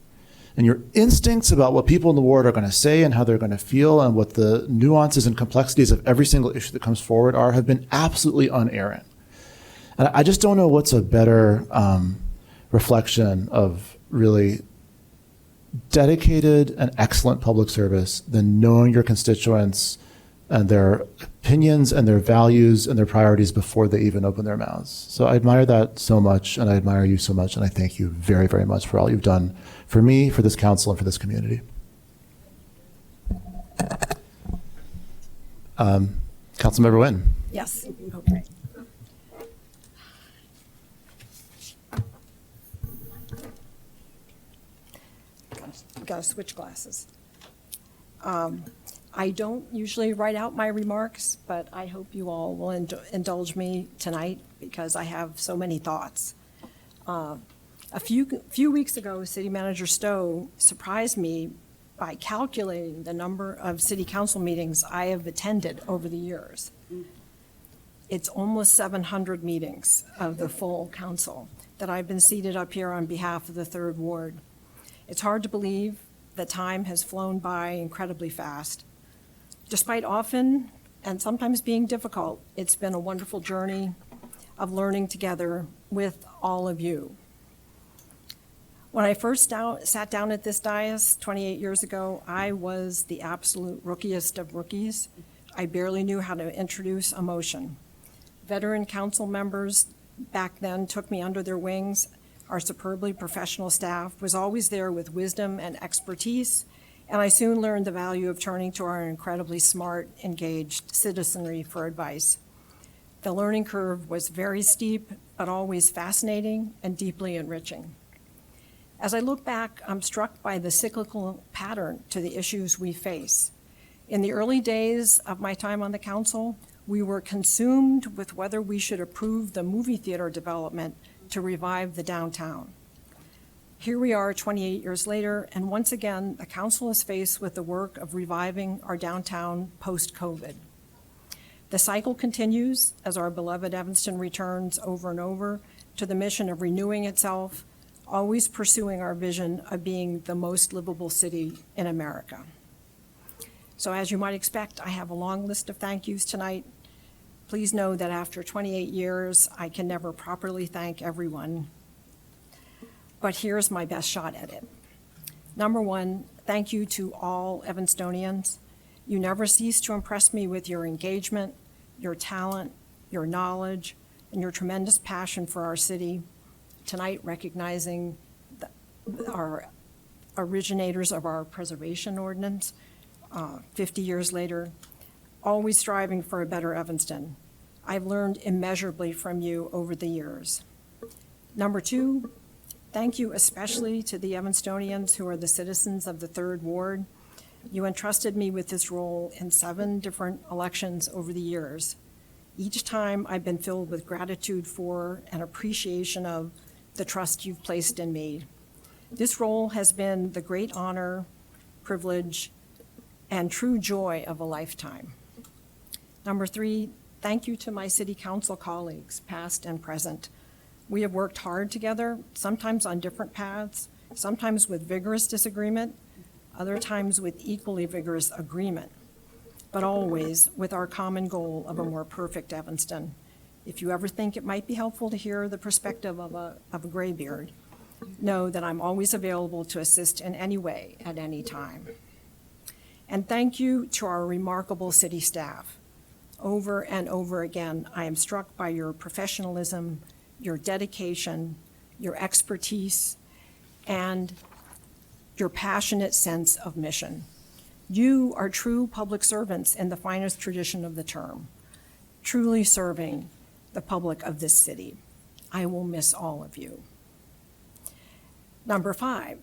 And your instincts about what people in the ward are going to say and how they're going to feel and what the nuances and complexities of every single issue that comes forward have been absolutely unerring. And I just don't know what's a better reflection of really dedicated and excellent public service than knowing your constituents and their opinions and their values and their priorities before they even open their mouths. So I admire that so much, and I admire you so much, and I thank you very, very much for all you've done for me, for this council, and for this community. Councilmember Wynne. Yes, okay. Gotta switch glasses. I don't usually write out my remarks, but I hope you all will indulge me tonight because I have so many thoughts. A few weeks ago, City Manager Stowe surprised me by calculating the number of city council meetings I have attended over the years. It's almost 700 meetings of the full council that I've been seated up here on behalf of the 3rd Ward. It's hard to believe that time has flown by incredibly fast. Despite often and sometimes being difficult, it's been a wonderful journey of learning together with all of you. When I first sat down at this dais 28 years ago, I was the absolute rookiest of rookies. I barely knew how to introduce a motion. Veteran council members back then took me under their wings. Our superbly professional staff was always there with wisdom and expertise, and I soon learned the value of turning to our incredibly smart, engaged citizenry for advice. The learning curve was very steep, but always fascinating and deeply enriching. As I look back, I'm struck by the cyclical pattern to the issues we face. In the early days of my time on the council, we were consumed with whether we should approve the movie theater development to revive the downtown. Here we are 28 years later, and once again, the council is faced with the work of reviving our downtown post-COVID. The cycle continues as our beloved Evanston returns over and over to the mission of renewing itself, always pursuing our vision of being the most livable city in America. So as you might expect, I have a long list of thank yous tonight. Please know that after 28 years, I can never properly thank everyone, but here's my best shot at it. Number one, thank you to all Evanstonians. You never cease to impress me with your engagement, your talent, your knowledge, and your tremendous passion for our city. Tonight, recognizing our originators of our preservation ordinance, 50 years later, always striving for a better Evanston. I've learned immeasurably from you over the years. Number two, thank you especially to the Evanstonians who are the citizens of the 3rd Ward. You entrusted me with this role in 7 different elections over the years. Each time I've been filled with gratitude for and appreciation of the trust you've placed in me. This role has been the great honor, privilege, and true joy of a lifetime. Number 3, thank you to my city council colleagues, past and present. We have worked hard together, sometimes on different paths, sometimes with vigorous disagreement, other times with equally vigorous agreement, but always with our common goal of a more perfect Evanston. If you ever think it might be helpful to hear the perspective of a graybeard, know that I'm always available to assist in any way at any time. And thank you to our remarkable city staff. Over and over again, I am struck by your professionalism, your dedication, your expertise, and your passionate sense of mission. You are true public servants in the finest tradition of the term, truly serving the public of this city. I will miss all of you. Number 5,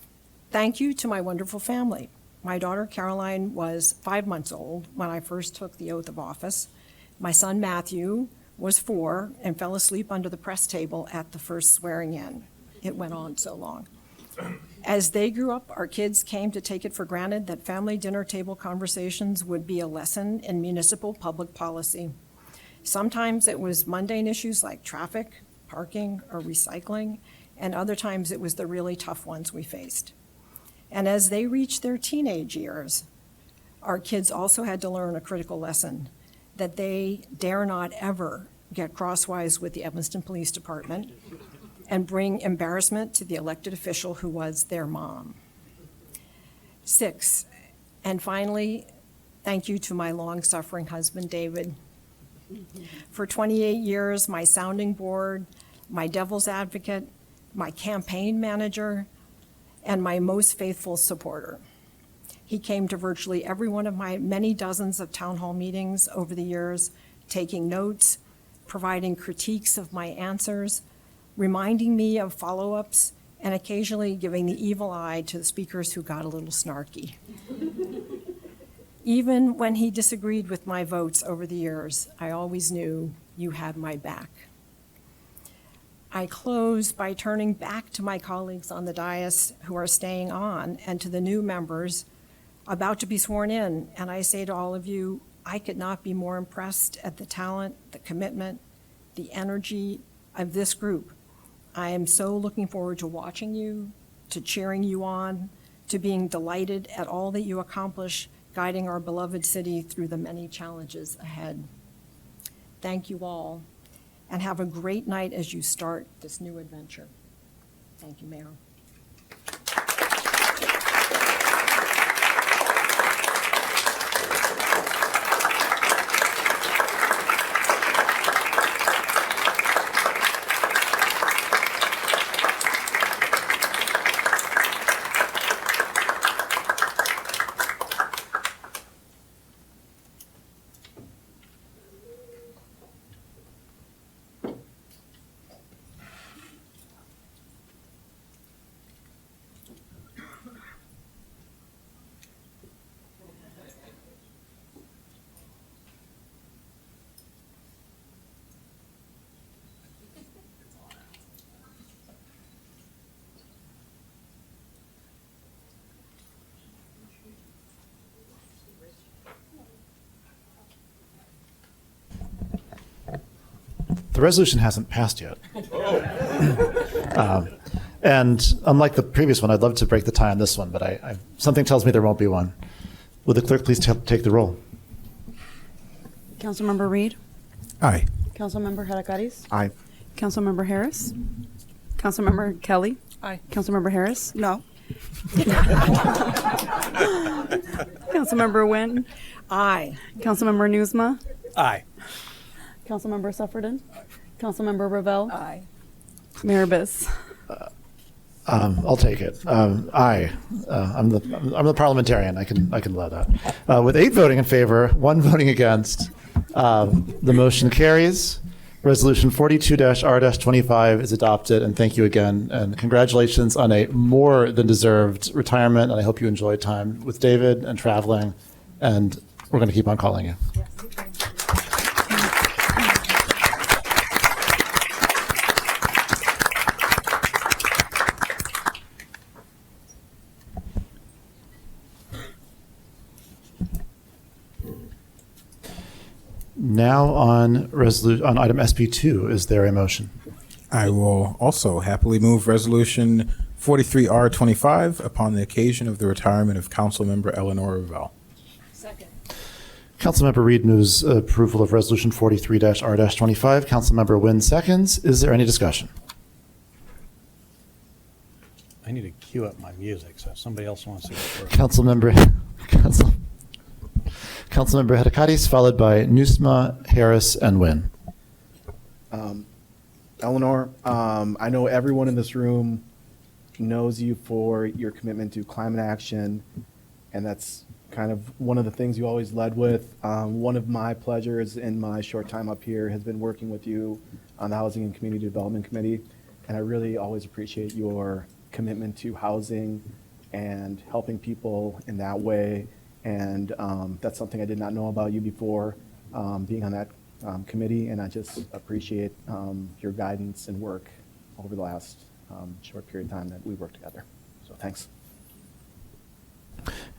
thank you to my wonderful family. My daughter Caroline was 5 months old when I first took the oath of office. My son Matthew was 4 and fell asleep under the press table at the first swearing in. It went on so long. As they grew up, our kids came to take it for granted that family dinner table conversations would be a lesson in municipal public policy. Sometimes it was mundane issues like traffic, parking, or recycling, and other times it was the really tough ones we faced. And as they reached their teenage years, our kids also had to learn a critical lesson, that they dare not ever get crosswise with the Evanston Police Department and bring embarrassment to the elected official who was their mom. 6, and finally, thank you to my long-suffering husband, David. For 28 years, my sounding board, my devil's advocate, my campaign manager, and my most faithful supporter. He came to virtually every one of my many dozens of town hall meetings over the years, taking notes, providing critiques of my answers, reminding me of follow-ups, and occasionally giving the evil eye to the speakers who got a little snarky. Even when he disagreed with my votes over the years, I always knew you had my back. I close by turning back to my colleagues on the dais who are staying on and to the new members about to be sworn in. And I say to all of you, I could not be more impressed at the talent, the commitment, the energy of this group. I am so looking forward to watching you, to cheering you on, to being delighted at all that you accomplish, guiding our beloved city through the many challenges ahead. Thank you all, and have a great night as you start this new adventure. Thank you, Mayor. The resolution hasn't passed yet. And unlike the previous one, I'd love to break the tie on this one, but something tells me there won't be one. Will the clerk please take the roll? Councilmember Reid? Aye. Councilmember Hadakaris? Aye. Councilmember Harris? Councilmember Kelly? Aye. Councilmember Harris? No. Councilmember Wynne? Aye. Councilmember Newsma? Aye. Councilmember Suffredin? Councilmember Revelle? Aye. Mayor Biss? I'll take it. Aye. I'm the parliamentarian. I can allow that. With 8 voting in favor, 1 voting against, the motion carries. Resolution 42-R-25 is adopted, and thank you again. And congratulations on a more than deserved retirement. And I hope you enjoyed time with David and traveling. And we're going to keep on calling you. Now on item SP2, is there a motion? I will also happily move Resolution 43R25 upon the occasion of the retirement of Councilmember Eleanor Revelle. Second. Councilmember Reid moves approval of Resolution 43-R-25. Councilmember Wynne seconds. Is there any discussion? I need to cue up my music, so if somebody else wants to go first. Councilmember Hadakaris, followed by Newsma, Harris, and Wynne. Eleanor, I know everyone in this room knows you for your commitment to climate action, and that's kind of one of the things you always led with. One of my pleasures in my short time up here has been working with you on the Housing and Community Development Committee, and I really always appreciate your commitment to housing and helping people in that way. And that's something I did not know about you before being on that committee, and I just appreciate your guidance and work over the last short period of time that we worked together. So thanks.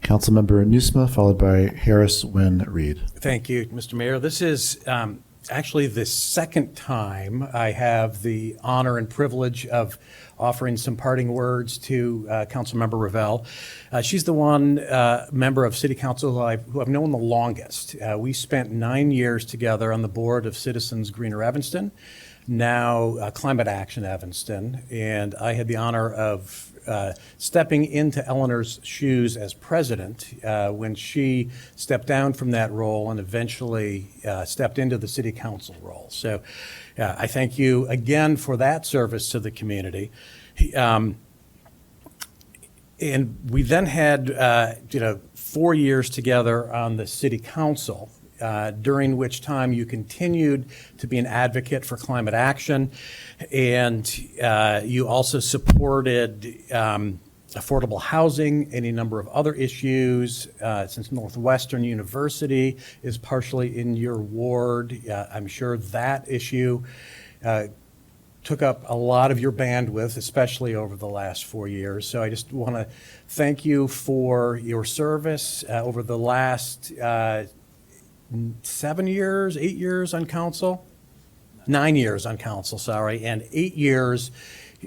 Councilmember Newsma, followed by Harris, Wynne, Reid. Thank you, Mr. Mayor. This is actually the second time I have the honor and privilege of offering some parting words to Councilmember Revelle. She's the one member of City Council who I've known the longest. We spent 9 years together on the board of Citizens Greener Evanston, now Climate Action Evanston, and I had the honor of stepping into Eleanor's shoes as president when she stepped down from that role and eventually stepped into the city council role. So I thank you again for that service to the community. And we then had 4 years together on the city council, during which time you continued to be an advocate for climate action, and you also supported affordable housing, any number of other issues. Since Northwestern University is partially in your ward, I'm sure that issue took up a lot of your bandwidth, especially over the last 4 years. So I just want to thank you for your service over the last 7 years, 8 years on council, 9 years on council, sorry, and 8 years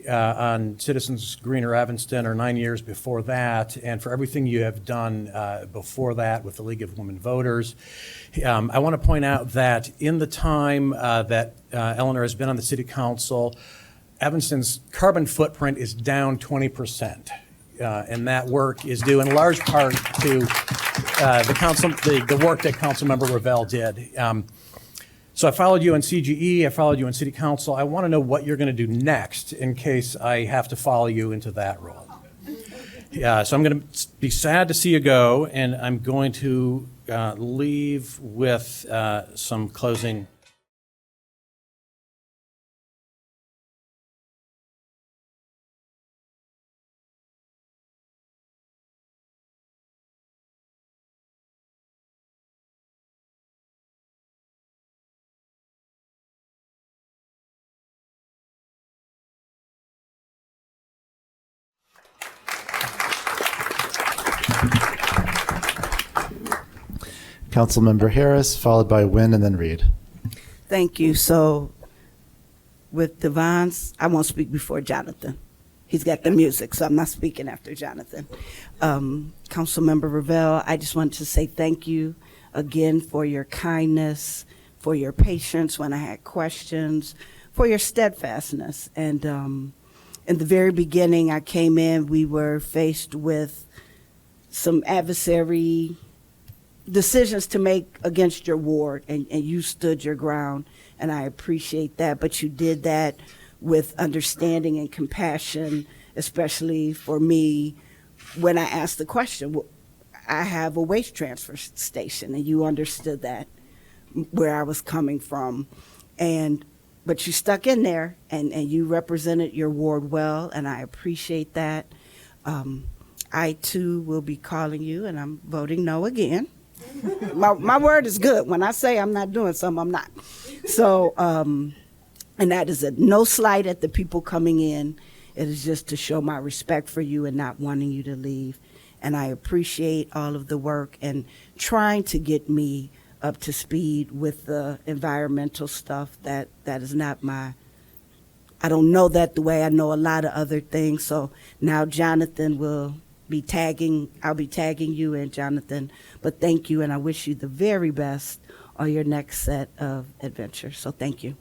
on Citizens Greener Evanston, or 9 years before that, and for everything you have done before that with the League of Women Voters. I want to point out that in the time that Eleanor has been on the City Council, Evanston's carbon footprint is down 20%. And that work is due in large part to the work that Councilmember Revelle did. So I followed you on CGE, I followed you on City Council. I want to know what you're going to do next in case I have to follow you into that role. So I'm going to be sad to see you go, and I'm going to leave with some closing. Councilmember Harris, followed by Wynne and then Reid. Thank you. So with Devon's, I won't speak before Jonathan. He's got the music, so I'm not speaking after Jonathan. Councilmember Revelle, I just want to say thank you again for your kindness, for your patience when I had questions, for your steadfastness. And in the very beginning I came in, we were faced with some adversary decisions to make against your ward, and you stood your ground, and I appreciate that. But you did that with understanding and compassion, especially for me when I asked the question. I have a waste transfer station, and you understood that, where I was coming from. But you stuck in there, and you represented your ward well, and I appreciate that. I too will be calling you, and I'm voting no again. My word is good. When I say I'm not doing something, I'm not. So, and that is no slight at the people coming in. It is just to show my respect for you and not wanting you to leave. And I appreciate all of the work and trying to get me up to speed with the environmental stuff. That is not my, I don't know that the way I know a lot of other things. So now Jonathan will be tagging, I'll be tagging you and Jonathan, but thank you, and I wish you the very best on your next set of adventures. So thank you.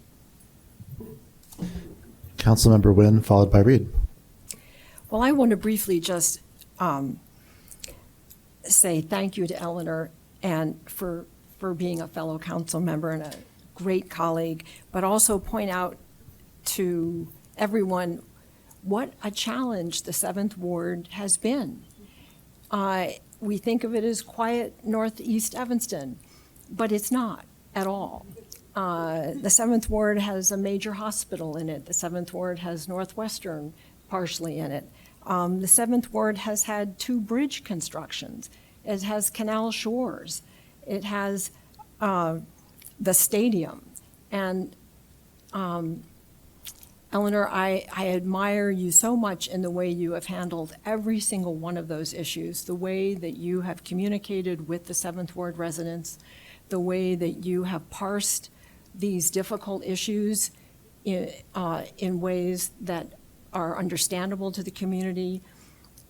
Councilmember Wynne, followed by Reid. Well, I want to briefly just say thank you to Eleanor and for being a fellow council member and a great colleague, but also point out to everyone what a challenge the 7th Ward has been. We think of it as quiet Northeast Evanston, but it's not at all. The 7th Ward has a major hospital in it. The 7th Ward has Northwestern partially in it. The 7th Ward has had 2 bridge constructions. It has Canal Shores. It has the stadium. And Eleanor, I admire you so much in the way you have handled every single one of those issues, the way that you have communicated with the 7th Ward residents, the way that you have parsed these difficult issues in ways that are understandable to the community,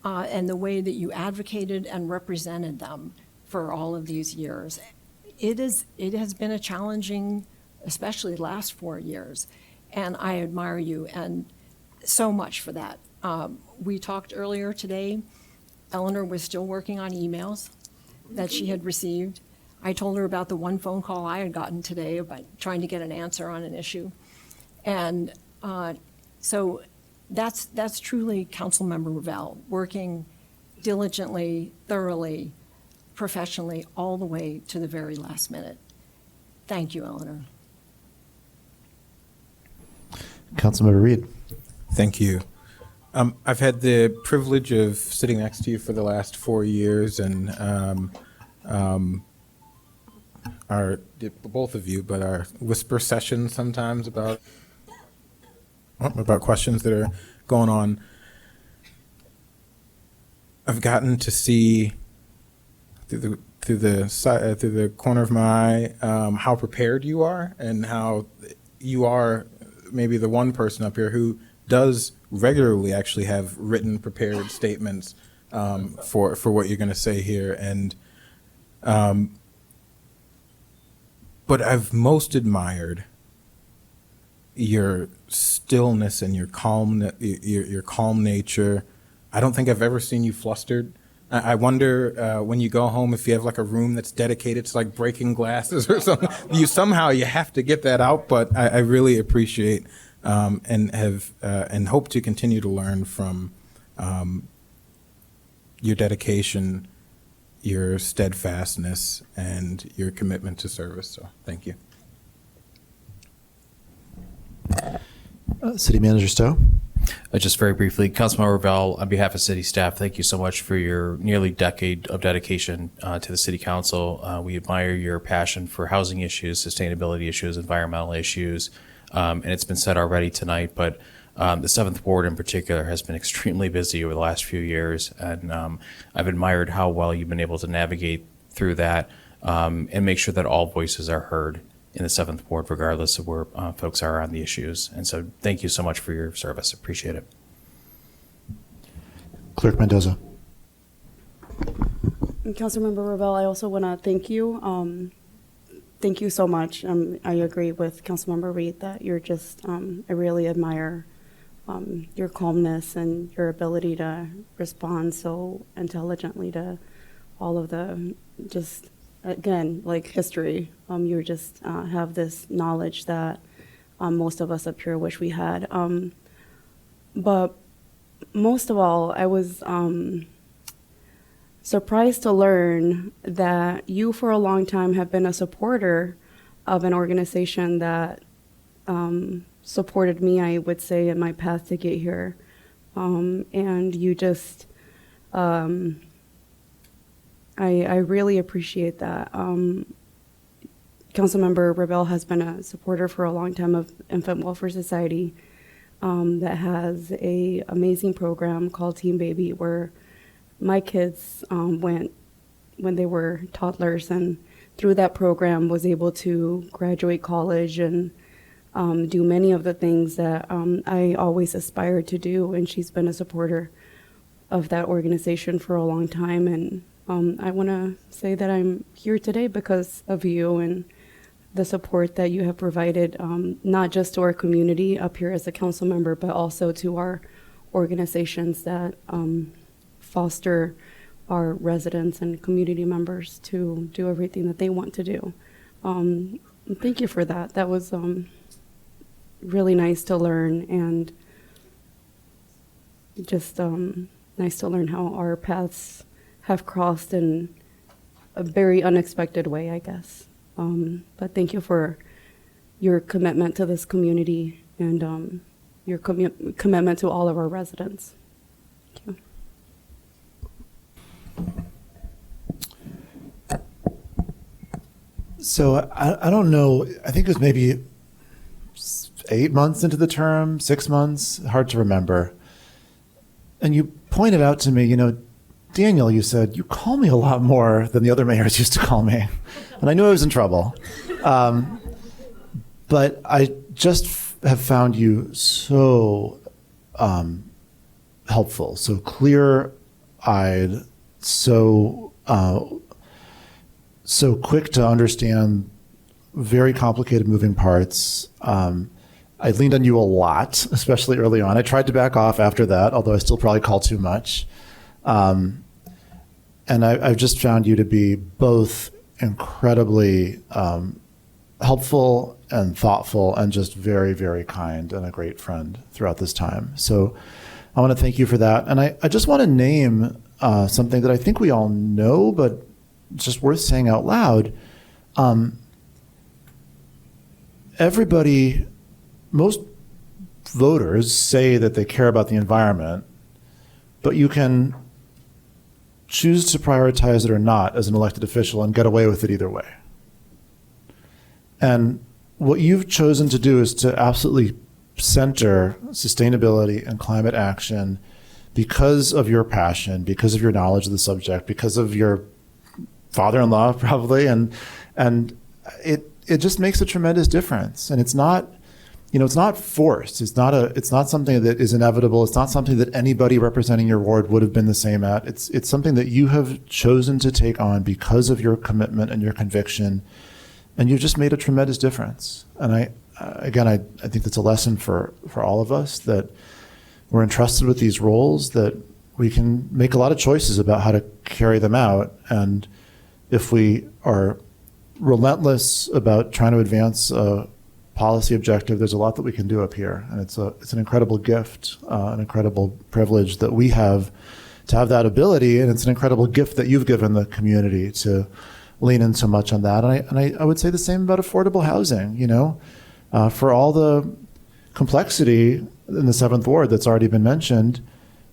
and the way that you advocated and represented them for all of these years. It has been a challenging, especially the last 4 years. And I admire you and so much for that. We talked earlier today. Eleanor was still working on emails that she had received. I told her about the one phone call I had gotten today about trying to get an answer on an issue. And so that's truly Councilmember Revelle, working diligently, thoroughly, professionally, all the way to the very last minute. Thank you, Eleanor. Councilmember Reid. Thank you. I've had the privilege of sitting next to you for the last 4 years, and both of you, but our whisper sessions sometimes about questions that are going on. I've gotten to see through the corner of my eye how prepared you are, and how you are maybe the one person up here who does regularly actually have written prepared statements for what you're going to say here. And but I've most admired your stillness and your calm nature. I don't think I've ever seen you flustered. I wonder when you go home if you have like a room that's dedicated to like breaking glasses or something. You have to get that out. But I really appreciate and hope to continue to learn from your dedication, your steadfastness, and your commitment to service. So thank you. City Manager Stowe. Just very briefly, Councilmember Revelle, on behalf of city staff, thank you so much for your nearly decade of dedication to the city council. We admire your passion for housing issues, sustainability issues, environmental issues, and it's been said already tonight, but the 7th Ward in particular has been extremely busy over the last few years, and I've admired how well you've been able to navigate through that and make sure that all voices are heard in the 7th Ward, regardless of where folks are on the issues. And so thank you so much for your service. Appreciate it. Clerk Mendoza. And Councilmember Revelle, I also want to thank you. Thank you so much. I agree with Councilmember Reid that you're just, I really admire your calmness and your ability to respond so intelligently to all of the just, again, like history. You just have this knowledge that most of us up here wish we had. But most of all, I was surprised to learn that you for a long time have been a supporter of an organization that supported me, I would say, in my path to get here. And you just, I really appreciate that. Councilmember Revelle has been a supporter for a long time of Infant Welfare Society that has a amazing program called Teen Baby, where my kids went when they were toddlers, and through that program was able to graduate college and do many of the things that I always aspired to do. And she's been a supporter of that organization for a long time. And I want to say that I'm here today because of you and the support that you have provided, not just to our community up here as a council member, but also to our organizations that foster our residents and community members to do everything that they want to do. Thank you for that. That was really nice to learn, and just nice to learn how our paths have crossed in a very unexpected way, I guess. But thank you for your commitment to this community and your commitment to all of our residents. Thank you. So I don't know, I think it was maybe 8 months into the term, 6 months, hard to remember. And you pointed out to me, you know, Daniel, you said, you call me a lot more than the other mayors used to call me. And I knew I was in trouble. But I just have found you so helpful, so clear-eyed, so quick to understand very complicated moving parts. I leaned on you a lot, especially early on. I tried to back off after that, although I still probably call too much. And I've just found you to be both incredibly helpful and thoughtful and just very, very kind and a great friend throughout this time. So I want to thank you for that. And I just want to name something that I think we all know, but it's just worth saying out loud. Everybody, most voters say that they care about the environment, but you can choose to prioritize it or not as an elected official and get away with it either way. And what you've chosen to do is to absolutely center sustainability and climate action because of your passion, because of your knowledge of the subject, because of your father-in-law probably, and it just makes a tremendous difference. And it's not, it's not forced. It's not something that is inevitable. It's not something that anybody representing your ward would have been the same at. It's something that you have chosen to take on because of your commitment and your conviction, and you've just made a tremendous difference. And I think that's a lesson for all of us, that we're entrusted with these roles, that we can make a lot of choices about how to carry them out. And if we are relentless about trying to advance a policy objective, there's a lot that we can do up here. And it's an incredible gift, an incredible privilege that we have to have that ability. And it's an incredible gift that you've given the community to lean in so much on that. And I would say the same about affordable housing, for all the complexity in the 7th Ward that's already been mentioned.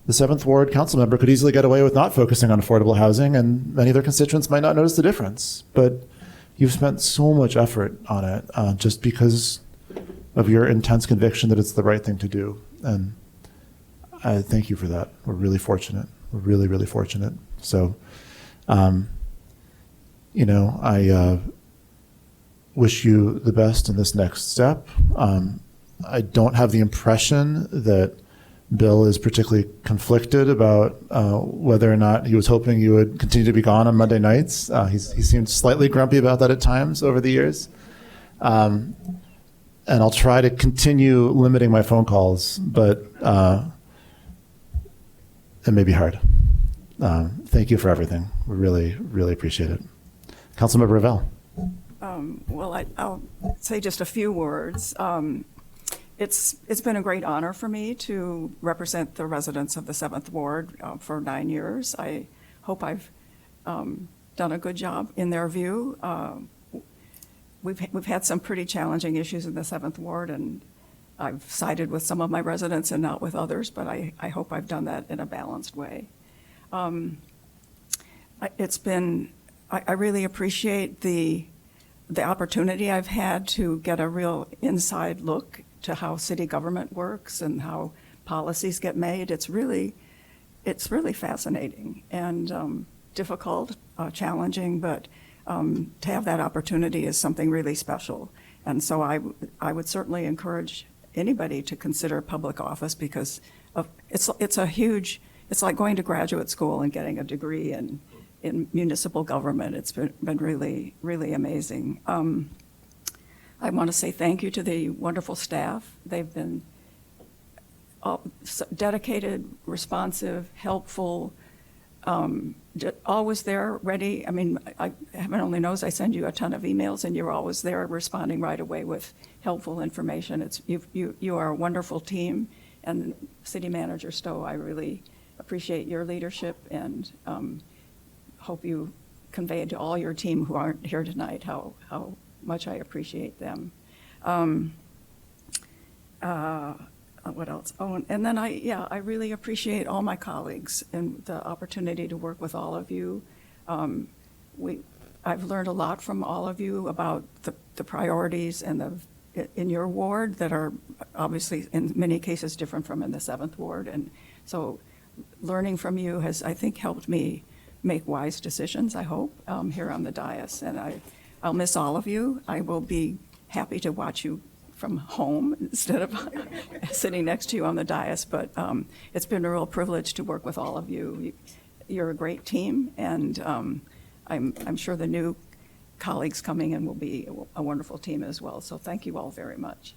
The 7th Ward council member could easily get away with not focusing on affordable housing, and many of their constituents might not notice the difference. But you've spent so much effort on it just because of your intense conviction that it's the right thing to do. And I thank you for that. We're really fortunate. We're really, really fortunate. So, I wish you the best in this next step. I don't have the impression that Bill is particularly conflicted about whether or not he was hoping you would continue to be gone on Monday nights. He seemed slightly grumpy about that at times over the years. And I'll try to continue limiting my phone calls, but it may be hard. Thank you for everything. We really, really appreciate it. Councilmember Revelle. I'll say just a few words. It's been a great honor for me to represent the residents of the 7th Ward for 9 years. I hope I've done a good job in their view. We've had some pretty challenging issues in the 7th Ward, and I've sided with some of my residents and not with others, but I hope I've done that in a balanced way. I really appreciate the opportunity I've had to get a real inside look to how city government works and how policies get made. It's really fascinating and difficult, challenging, but to have that opportunity is something really special. And so I would certainly encourage anybody to consider public office, because it's like going to graduate school and getting a degree in municipal government. It's been really, really amazing. I want to say thank you to the wonderful staff. They've been dedicated, responsive, helpful, always there, ready. I mean, heaven only knows I send you a ton of emails, and you're always there responding right away with helpful information. You are a wonderful team, and City Manager Stowe, I really appreciate your leadership, and hope you convey to all your team who aren't here tonight how much I appreciate them. What else? Oh, and then I really appreciate all my colleagues and the opportunity to work with all of you. I've learned a lot from all of you about the priorities and in your ward that are obviously in many cases different from in the 7th Ward. And so learning from you has, I think, helped me make wise decisions, I hope, here on the dais. And I'll miss all of you. I will be happy to watch you from home instead of sitting next to you on the dais. But it's been a real privilege to work with all of you. You're a great team, and I'm sure the new colleagues coming in will be a wonderful team as well. So thank you all very much.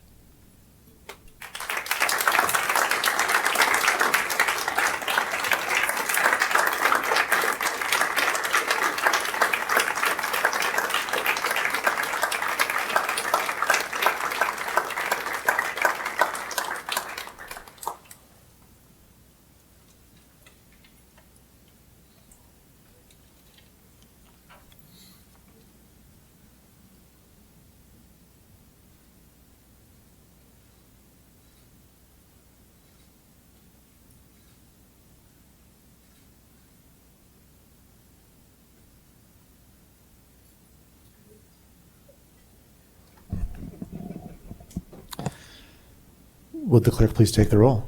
Would the clerk please take the roll?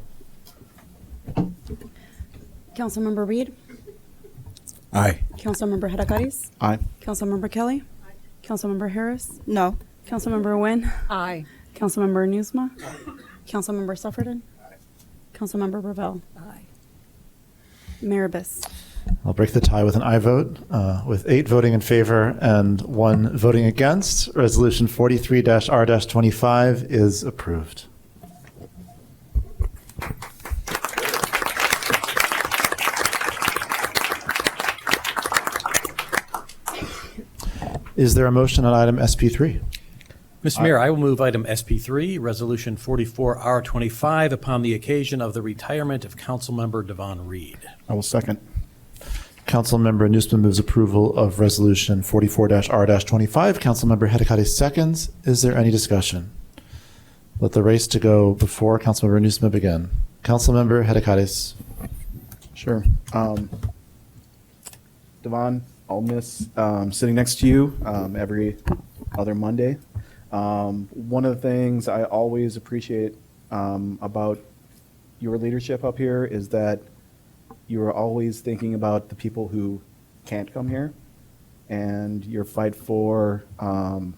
Councilmember Reid, Aye. Councilmember Hadakaris, Aye. Councilmember Kelly, Councilmember Harris, No. Councilmember Wynne, Aye. Councilmember Newsma, Councilmember Sufferton, Councilmember Revelle. Aye. Mayor Biss. I'll break the tie with an aye vote, with 8 voting in favor and 1 voting against. Resolution 43-R-25 is approved. Is there a motion on item SP3? Mr. Mayor, I will move item SP3, Resolution 44R25, upon the occasion of the retirement of Councilmember Devon Reid. I will second. Councilmember Newsman moves approval of Resolution 44-R-25. Councilmember Hadakatis seconds. Is there any discussion? Let the race to go before Councilmember Newsman begin. Councilmember Hadakatis. Sure. Devon, I'll miss sitting next to you every other Monday. One of the things I always appreciate about your leadership up here is that you are always thinking about the people who can't come here, and your fight for to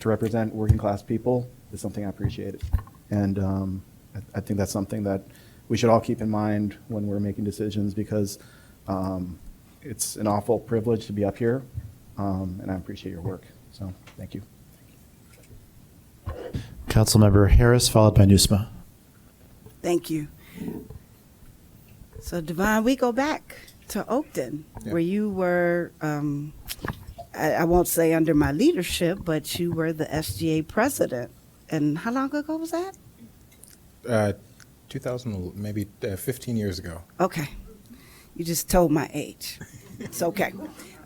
represent working class people is something I appreciate. And I think that's something that we should all keep in mind when we're making decisions, because it's an awful privilege to be up here, and I appreciate your work. So thank you. Councilmember Harris, followed by Newsma. Thank you. So, Devon, we go back to Oakton, where you were, I won't say under my leadership, but you were the SGA president. And how long ago was that? 2000, maybe 15 years ago. Okay. You just told my age. It's okay.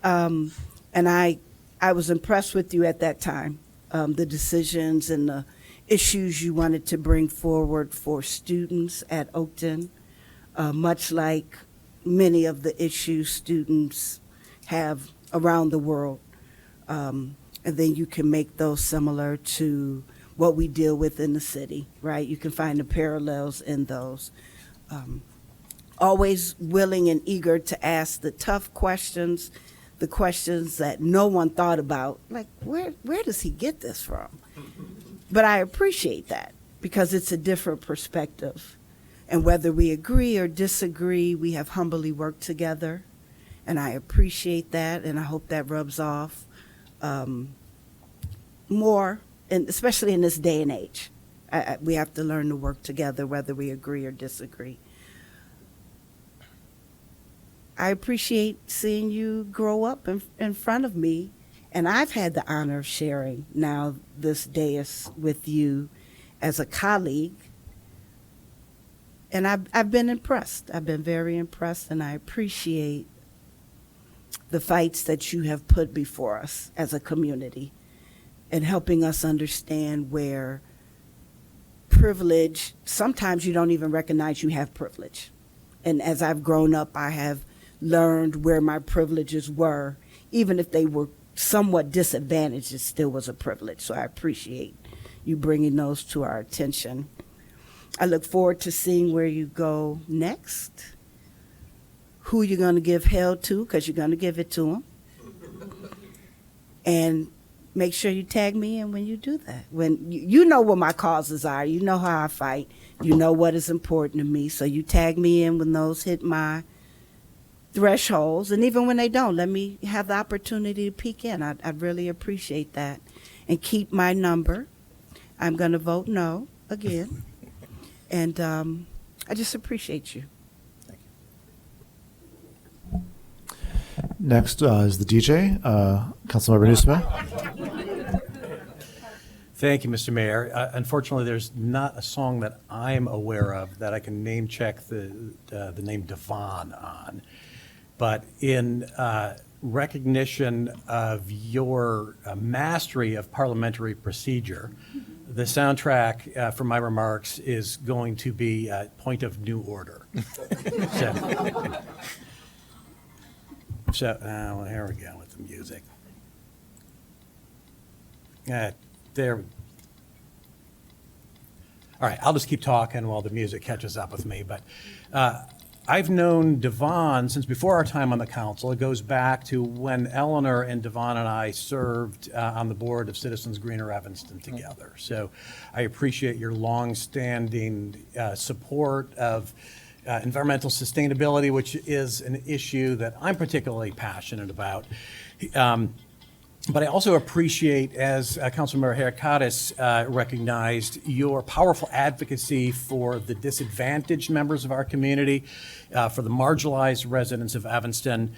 And I was impressed with you at that time, the decisions and the issues you wanted to bring forward for students at Oakton. Much like many of the issues students have around the world. And then you can make those similar to what we deal with in the city, right? You can find the parallels in those. Always willing and eager to ask the tough questions, the questions that no one thought about, like where does he get this from? But I appreciate that because it's a different perspective. And whether we agree or disagree, we have humbly worked together. And I appreciate that, and I hope that rubs off more, and especially in this day and age. We have to learn to work together, whether we agree or disagree. I appreciate seeing you grow up in front of me, and I've had the honor of sharing now this dais with you as a colleague. And I've been impressed. I've been very impressed, and I appreciate the fights that you have put before us as a community and helping us understand where privilege, sometimes you don't even recognize you have privilege. And as I've grown up, I have learned where my privileges were. Even if they were somewhat disadvantaged, it still was a privilege. So I appreciate you bringing those to our attention. I look forward to seeing where you go next, who you're going to give hell to, because you're going to give it to them. And make sure you tag me in when you do that. When you know what my causes are, you know how I fight, you know what is important to me, so you tag me in when those hit my thresholds, and even when they don't, let me have the opportunity to peek in. I'd really appreciate that. And keep my number. I'm going to vote no again. And I just appreciate you. Next is the DJ, Councilmember Newsma. Thank you, Mr. Mayor. Unfortunately, there's not a song that I'm aware of that I can name check the name Devon on. But in recognition of your mastery of parliamentary procedure, the soundtrack for my remarks is going to be Point of New Order. Well, here we go with the music. There. All right, I'll just keep talking while the music catches up with me. But I've known Devon since before our time on the council. It goes back to when Eleanor and Devon and I served on the board of Citizens Greener Evanston together. So I appreciate your longstanding support of environmental sustainability, which is an issue that I'm particularly passionate about. But I also appreciate, as Councilmember Heracadis recognized, your powerful advocacy for the disadvantaged members of our community, for the marginalized residents of Evanston.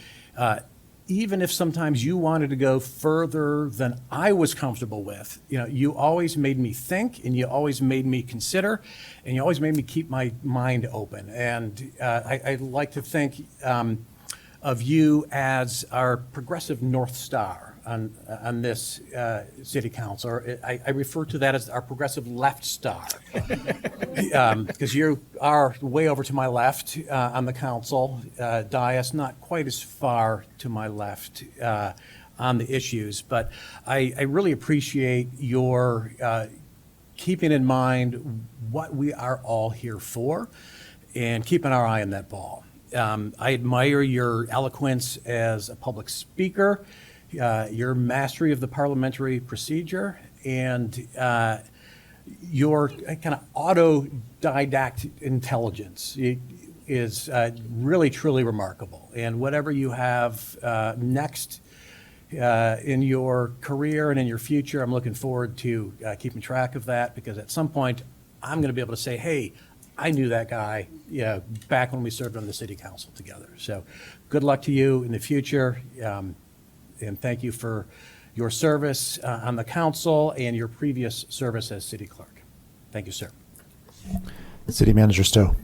Even if sometimes you wanted to go further than I was comfortable with, you always made me think, and you always made me consider, and you always made me keep my mind open. And I like to think of you as our progressive North Star on this city council. Or I refer to that as our progressive left star, because you are way over to my left on the council dais, not quite as far to my left on the issues. But I really appreciate your keeping in mind what we are all here for and keeping our eye on that ball. I admire your eloquence as a public speaker, your mastery of the parliamentary procedure, and your kind of autodidact intelligence is really, truly remarkable. And whatever you have next in your career and in your future, I'm looking forward to keeping track of that, because at some point I'm going to be able to say, hey, I knew that guy back when we served on the city council together. So good luck to you in the future. And thank you for your service on the council and your previous service as city clerk. Thank you, sir. City Manager Stowe.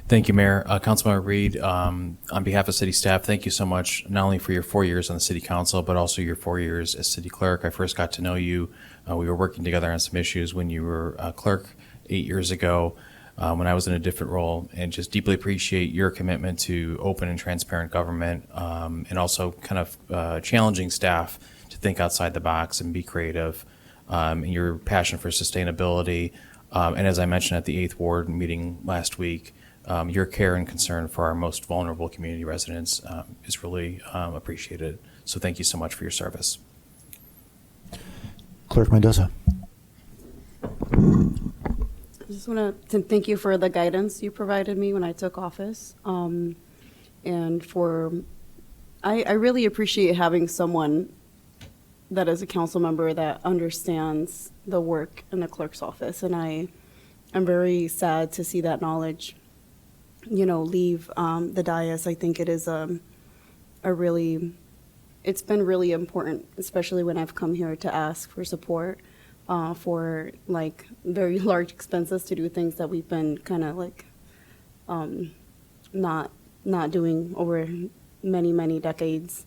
Thank you, Mayor. Councilmember Reid, on behalf of city staff, thank you so much, not only for your 4 years on the city council, but also your 4 years as city clerk. I first got to know you. We were working together on some issues when you were clerk 8 years ago. When I was in a different role, and just deeply appreciate your commitment to open and transparent government, and also kind of challenging staff to think outside the box and be creative, and your passion for sustainability. And as I mentioned at the 8th Ward meeting last week, your care and concern for our most vulnerable community residents is really appreciated. So thank you so much for your service. Clerk Mendoza. I just want to thank you for the guidance you provided me when I took office. And I really appreciate having someone that is a council member that understands the work in the clerk's office. And I'm very sad to see that knowledge, leave the dais. I think it is it's been really important, especially when I've come here to ask for support. For very large expenses to do things that we've been kind of not doing over many decades.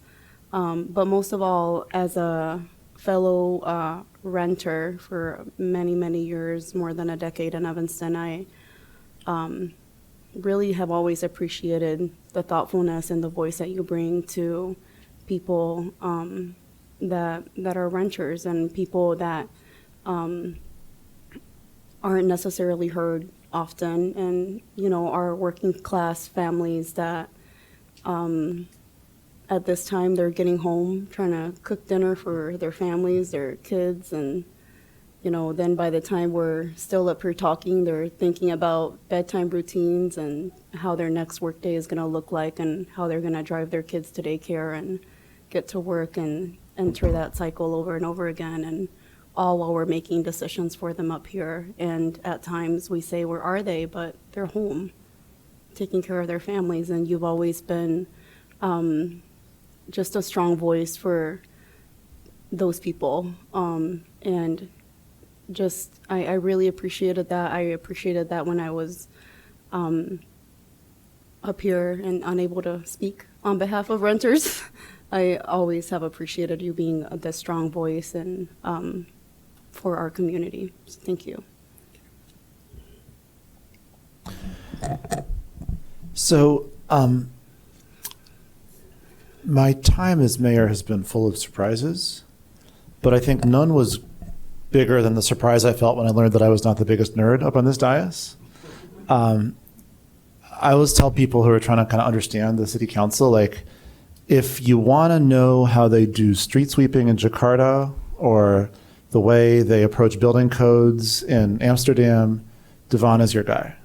But most of all, as a fellow renter for many years, more than a decade in Evanston, I really have always appreciated the thoughtfulness and the voice that you bring to people that are renters and people that aren't necessarily heard often, and our working class families that at this time they're getting home trying to cook dinner for their families, their kids, and then by the time we're still up here talking, they're thinking about bedtime routines and how their next work day is going to look like and how they're going to drive their kids to daycare and get to work and enter that cycle over and over again, and all while we're making decisions for them up here. And at times we say, where are they? But they're home taking care of their families. And you've always been just a strong voice for those people. And just, I really appreciated that. I appreciated that when I was up here and unable to speak on behalf of renters. I always have appreciated you being the strong voice and for our community. So thank you. So, my time as mayor has been full of surprises, but I think none was bigger than the surprise I felt when I learned that I was not the biggest nerd up on this dais. I always tell people who are trying to kind of understand the city council, like, if you want to know how they do street sweeping in Jakarta or the way they approach building codes in Amsterdam, Devon is your guy.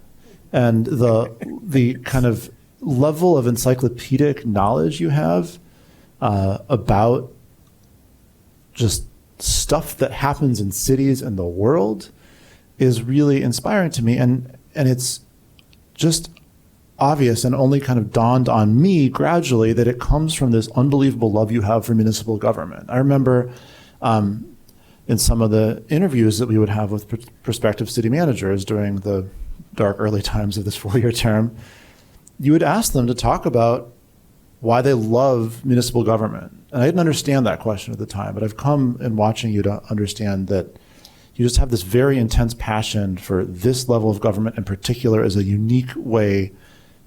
And the kind of level of encyclopedic knowledge you have about just stuff that happens in cities and the world is really inspiring to me. And it's just obvious and only kind of dawned on me gradually that it comes from this unbelievable love you have for municipal government. I remember in some of the interviews that we would have with prospective city managers during the dark early times of this 4-year term, you would ask them to talk about why they love municipal government. And I didn't understand that question at the time, but I've come in watching you to understand that you just have this very intense passion for this level of government in particular as a unique way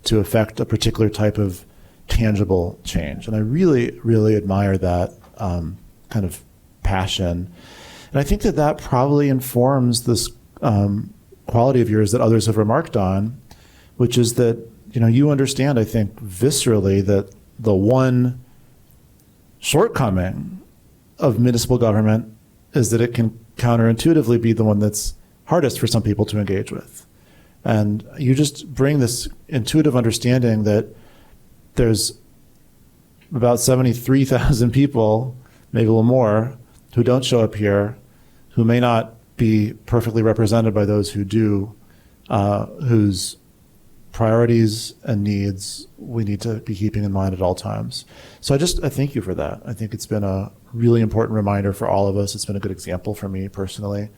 to affect a particular type of tangible change. And I really, really admire that kind of passion. And I think that that probably informs this quality of yours that others have remarked on, which is that, you know, you understand, I think, viscerally that the one shortcoming of municipal government is that it can counterintuitively be the one that's hardest for some people to engage with. And you just bring this intuitive understanding that there's about 73,000 people, maybe a little more, who don't show up here, who may not be perfectly represented by those who do, whose priorities and needs we need to be keeping in mind at all times. So I thank you for that. I think it's been a really important reminder for all of us. It's been a good example for me personally.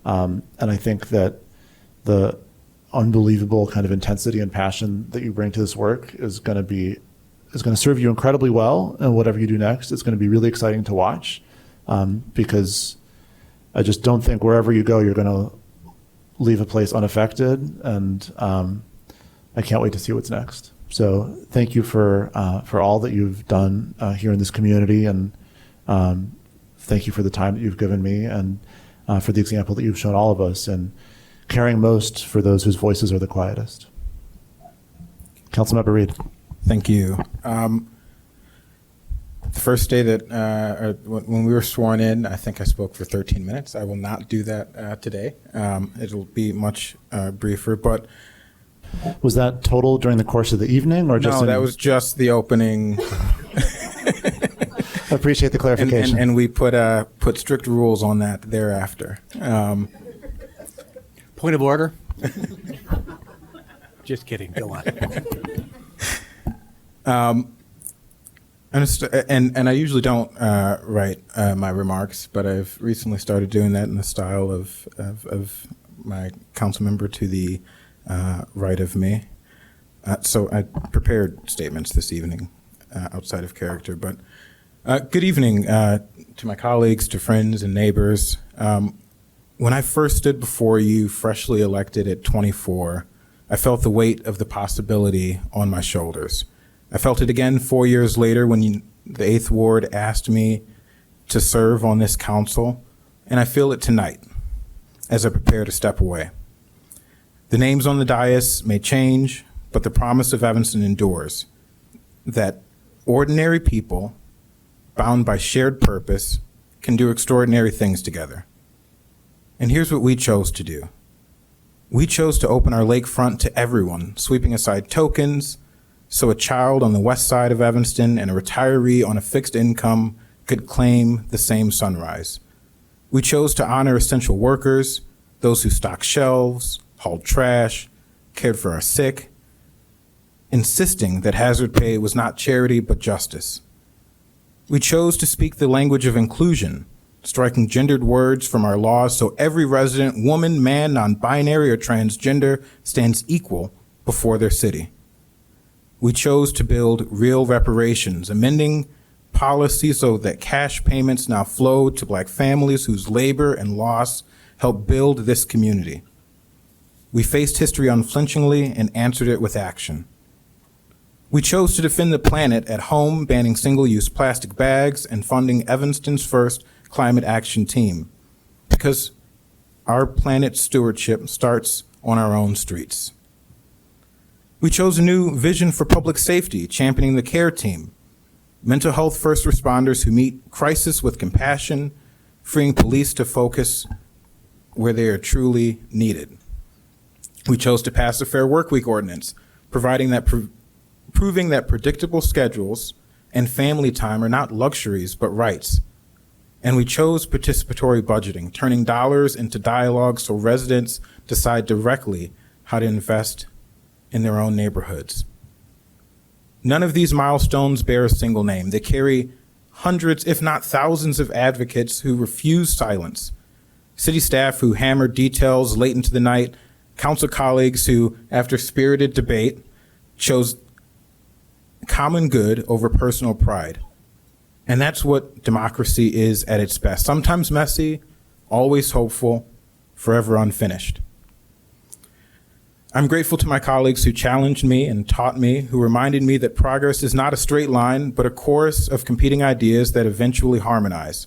And I think that the unbelievable kind of intensity and passion that you bring to this work is going to serve you incredibly well. And whatever you do next, it's going to be really exciting to watch, because I just don't think wherever you go, you're going to leave a place unaffected. And I can't wait to see what's next. So thank you for all that you've done here in this community, and thank you for the time that you've given me, and for the example that you've shown all of us, and caring most for those whose voices are the quietest. Councilmember Reid. Thank you. The first day that when we were sworn in, I think I spoke for 13 minutes. I will not do that today. It'll be much briefer, but. Was that total during the course of the evening, or just? No, that was just the opening. I appreciate the clarification. And we put strict rules on that thereafter. Point of order. Just kidding. Go on. And I usually don't write my remarks, but I've recently started doing that in the style of my council member to the right of me. So I prepared statements this evening outside of character. But good evening to my colleagues, to friends and neighbors. When I first stood before you, freshly elected at 24, I felt the weight of the possibility on my shoulders. I felt it again 4 years later when the 8th Ward asked me to serve on this council, and I feel it tonight as I prepare to step away. The names on the dais may change, but the promise of Evanston endures, that ordinary people, bound by shared purpose, can do extraordinary things together. And here's what we chose to do. We chose to open our lakefront to everyone, sweeping aside tokens, so a child on the west side of Evanston and a retiree on a fixed income could claim the same sunrise. We chose to honor essential workers, those who stocked shelves, hauled trash, cared for our sick, insisting that hazard pay was not charity but justice. We chose to speak the language of inclusion, striking gendered words from our laws so every resident, woman, man, non-binary, or transgender, stands equal before their city. We chose to build real reparations, amending policy so that cash payments now flow to Black families whose labor and loss helped build this community. We faced history unflinchingly and answered it with action. We chose to defend the planet at home, banning single-use plastic bags and funding Evanston's first climate action team. because our planet's stewardship starts on our own streets. We chose a new vision for public safety, championing the CARE team, mental health first responders who meet crisis with compassion, freeing police to focus where they are truly needed. We chose to pass a Fair Workweek ordinance, proving that predictable schedules and family time are not luxuries but rights. And we chose participatory budgeting, turning dollars into dialogue so residents decide directly how to invest in their own neighborhoods. None of these milestones bear a single name. They carry hundreds, if not thousands, of advocates who refuse silence, city staff who hammered details late into the night, council colleagues who, after spirited debate, chose common good over personal pride. And that's what democracy is at its best. Sometimes messy, always hopeful, forever unfinished. I'm grateful to my colleagues who challenged me and taught me, who reminded me that progress is not a straight line, but a chorus of competing ideas that eventually harmonize.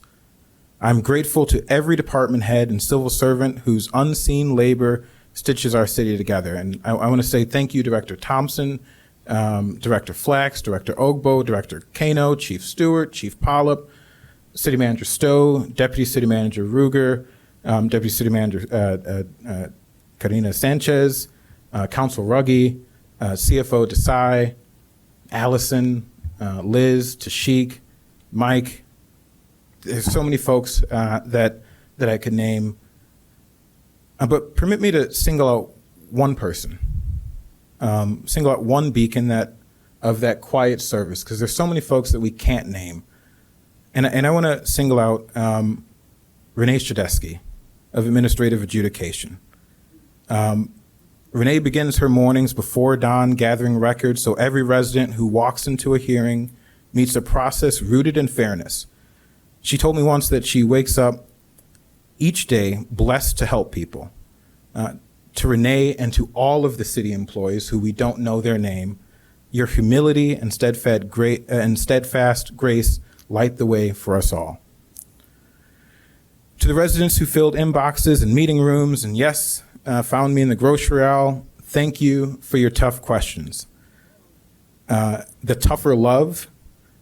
I'm grateful to every department head and civil servant whose unseen labor stitches our city together. And I want to say thank you, Director Thompson, Director Flax, Director Ogbo, Director Kano, Chief Stewart, Chief Polyp, City Manager Stowe, Deputy City Manager Ruger, Deputy City Manager Karina Sanchez, Council Ruggie, CFO Desai, Allison, Liz, Tashik, Mike. There's so many folks that I could name. But permit me to single out one person, single out one beacon of that quiet service, because there's so many folks that we can't name. And I want to single out Renee Shadesky of Administrative Adjudication. Renee begins her mornings before dawn gathering records so every resident who walks into a hearing meets a process rooted in fairness. She told me once that she wakes up each day blessed to help people. To Renee and to all of the city employees who we don't know their name, your humility and steadfast grace light the way for us all. To the residents who filled inboxes and meeting rooms and yes, found me in the grocery aisle, thank you for your tough questions. The tougher love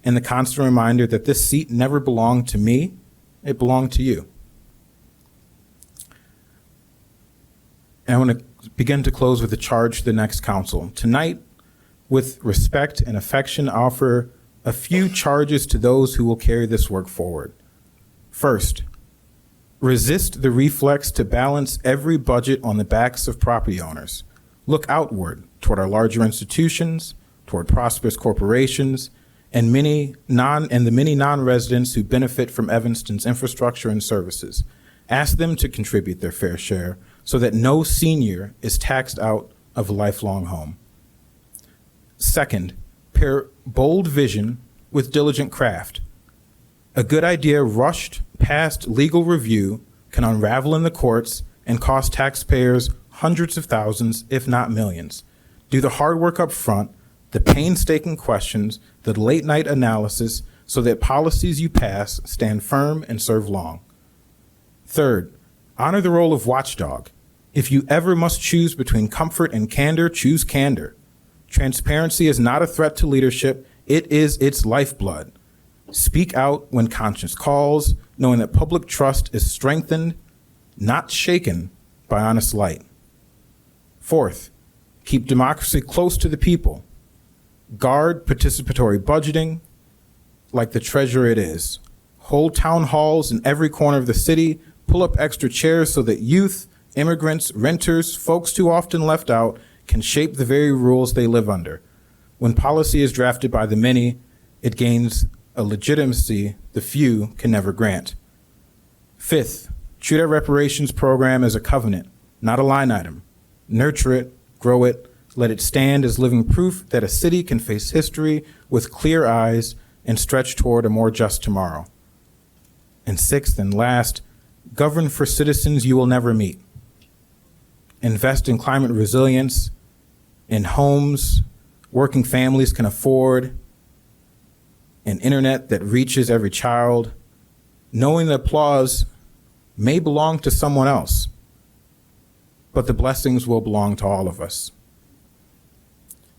and the constant reminder that this seat never belonged to me, it belonged to you. And I want to begin to close with a charge to the next council. Tonight, with respect and affection, offer a few charges to those who will carry this work forward. First, resist the reflex to balance every budget on the backs of property owners. Look outward toward our larger institutions, toward prosperous corporations, and the many non-residents who benefit from Evanston's infrastructure and services. Ask them to contribute their fair share so that no senior is taxed out of a lifelong home. Second, pair bold vision with diligent craft. A good idea rushed past legal review can unravel in the courts and cost taxpayers hundreds of thousands, if not millions. Do the hard work up front, the painstaking questions, the late night analysis, so that policies you pass stand firm and serve long. Third, honor the role of watchdog. If you ever must choose between comfort and candor, choose candor. Transparency is not a threat to leadership, it is its lifeblood. Speak out when conscience calls, knowing that public trust is strengthened, not shaken, by honest light. Fourth, keep democracy close to the people. Guard participatory budgeting like the treasure it is. Hold town halls in every corner of the city, pull up extra chairs so that youth, immigrants, renters, folks too often left out can shape the very rules they live under. When policy is drafted by the many, it gains a legitimacy the few can never grant. Fifth, treat our reparations program as a covenant, not a line item. Nurture it, grow it, let it stand as living proof that a city can face history with clear eyes and stretch toward a more just tomorrow. And sixth and last, govern for citizens you will never meet. Invest in climate resilience, in homes working families can afford, an internet that reaches every child, knowing the applause may belong to someone else, but the blessings will belong to all of us.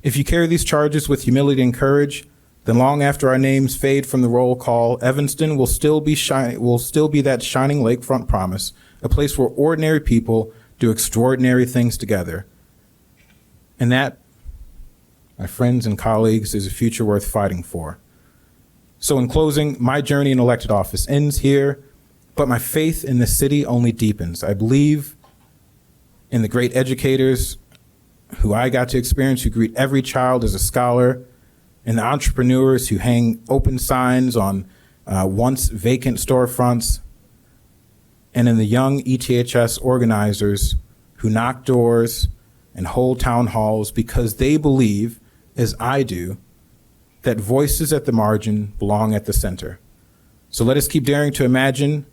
If you carry these charges with humility and courage, then long after our names fade from the roll call, Evanston will still be that shining lakefront promise, a place where ordinary people do extraordinary things together. And that, my friends and colleagues, is a future worth fighting for. So in closing, my journey in elected office ends here, but my faith in the city only deepens. I believe in the great educators who I got to experience, who greet every child as a scholar, and the entrepreneurs who hang open signs on once vacant storefronts, and in the young ETHS organizers who knock doors and hold town halls because they believe, as I do, that voices at the margin belong at the center. So let us keep daring to imagine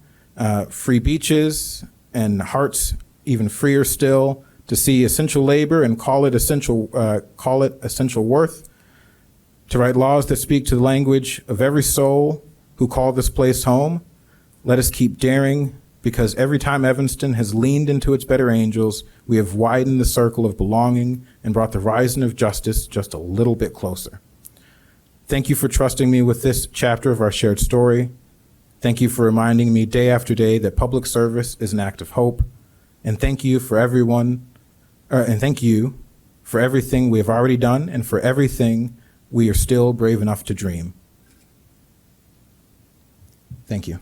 free beaches and hearts even freer still, to see essential labor and call it essential worth, to write laws that speak to the language of every soul who call this place home. Let us keep daring, because every time Evanston has leaned into its better angels, we have widened the circle of belonging and brought the horizon of justice just a little bit closer. Thank you for trusting me with this chapter of our shared story. Thank you for reminding me day after day that public service is an act of hope. And thank you for everything we have already done and for everything we are still brave enough to dream. Thank you.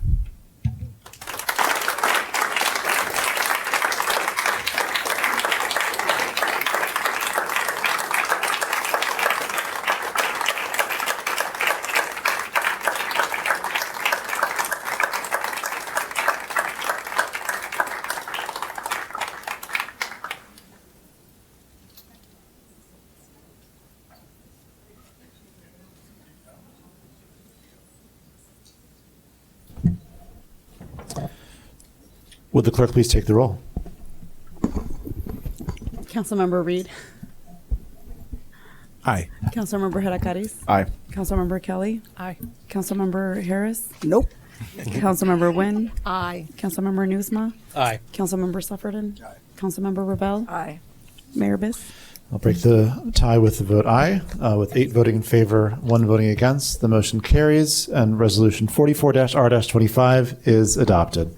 Would the clerk please take the roll? Councilmember Reid. Aye. Councilmember Hadakaris. Aye. Councilmember Kelly. Aye. Councilmember Harris. Nope. Councilmember Wynne. Aye. Councilmember Newsma. Aye. Councilmember Sufferton. Aye. Councilmember Revelle. Aye. Mayor Biss. I'll break the tie with the vote aye. With 8 voting in favor, 1 voting against, the motion carries, and Resolution 44-R-25 is adopted.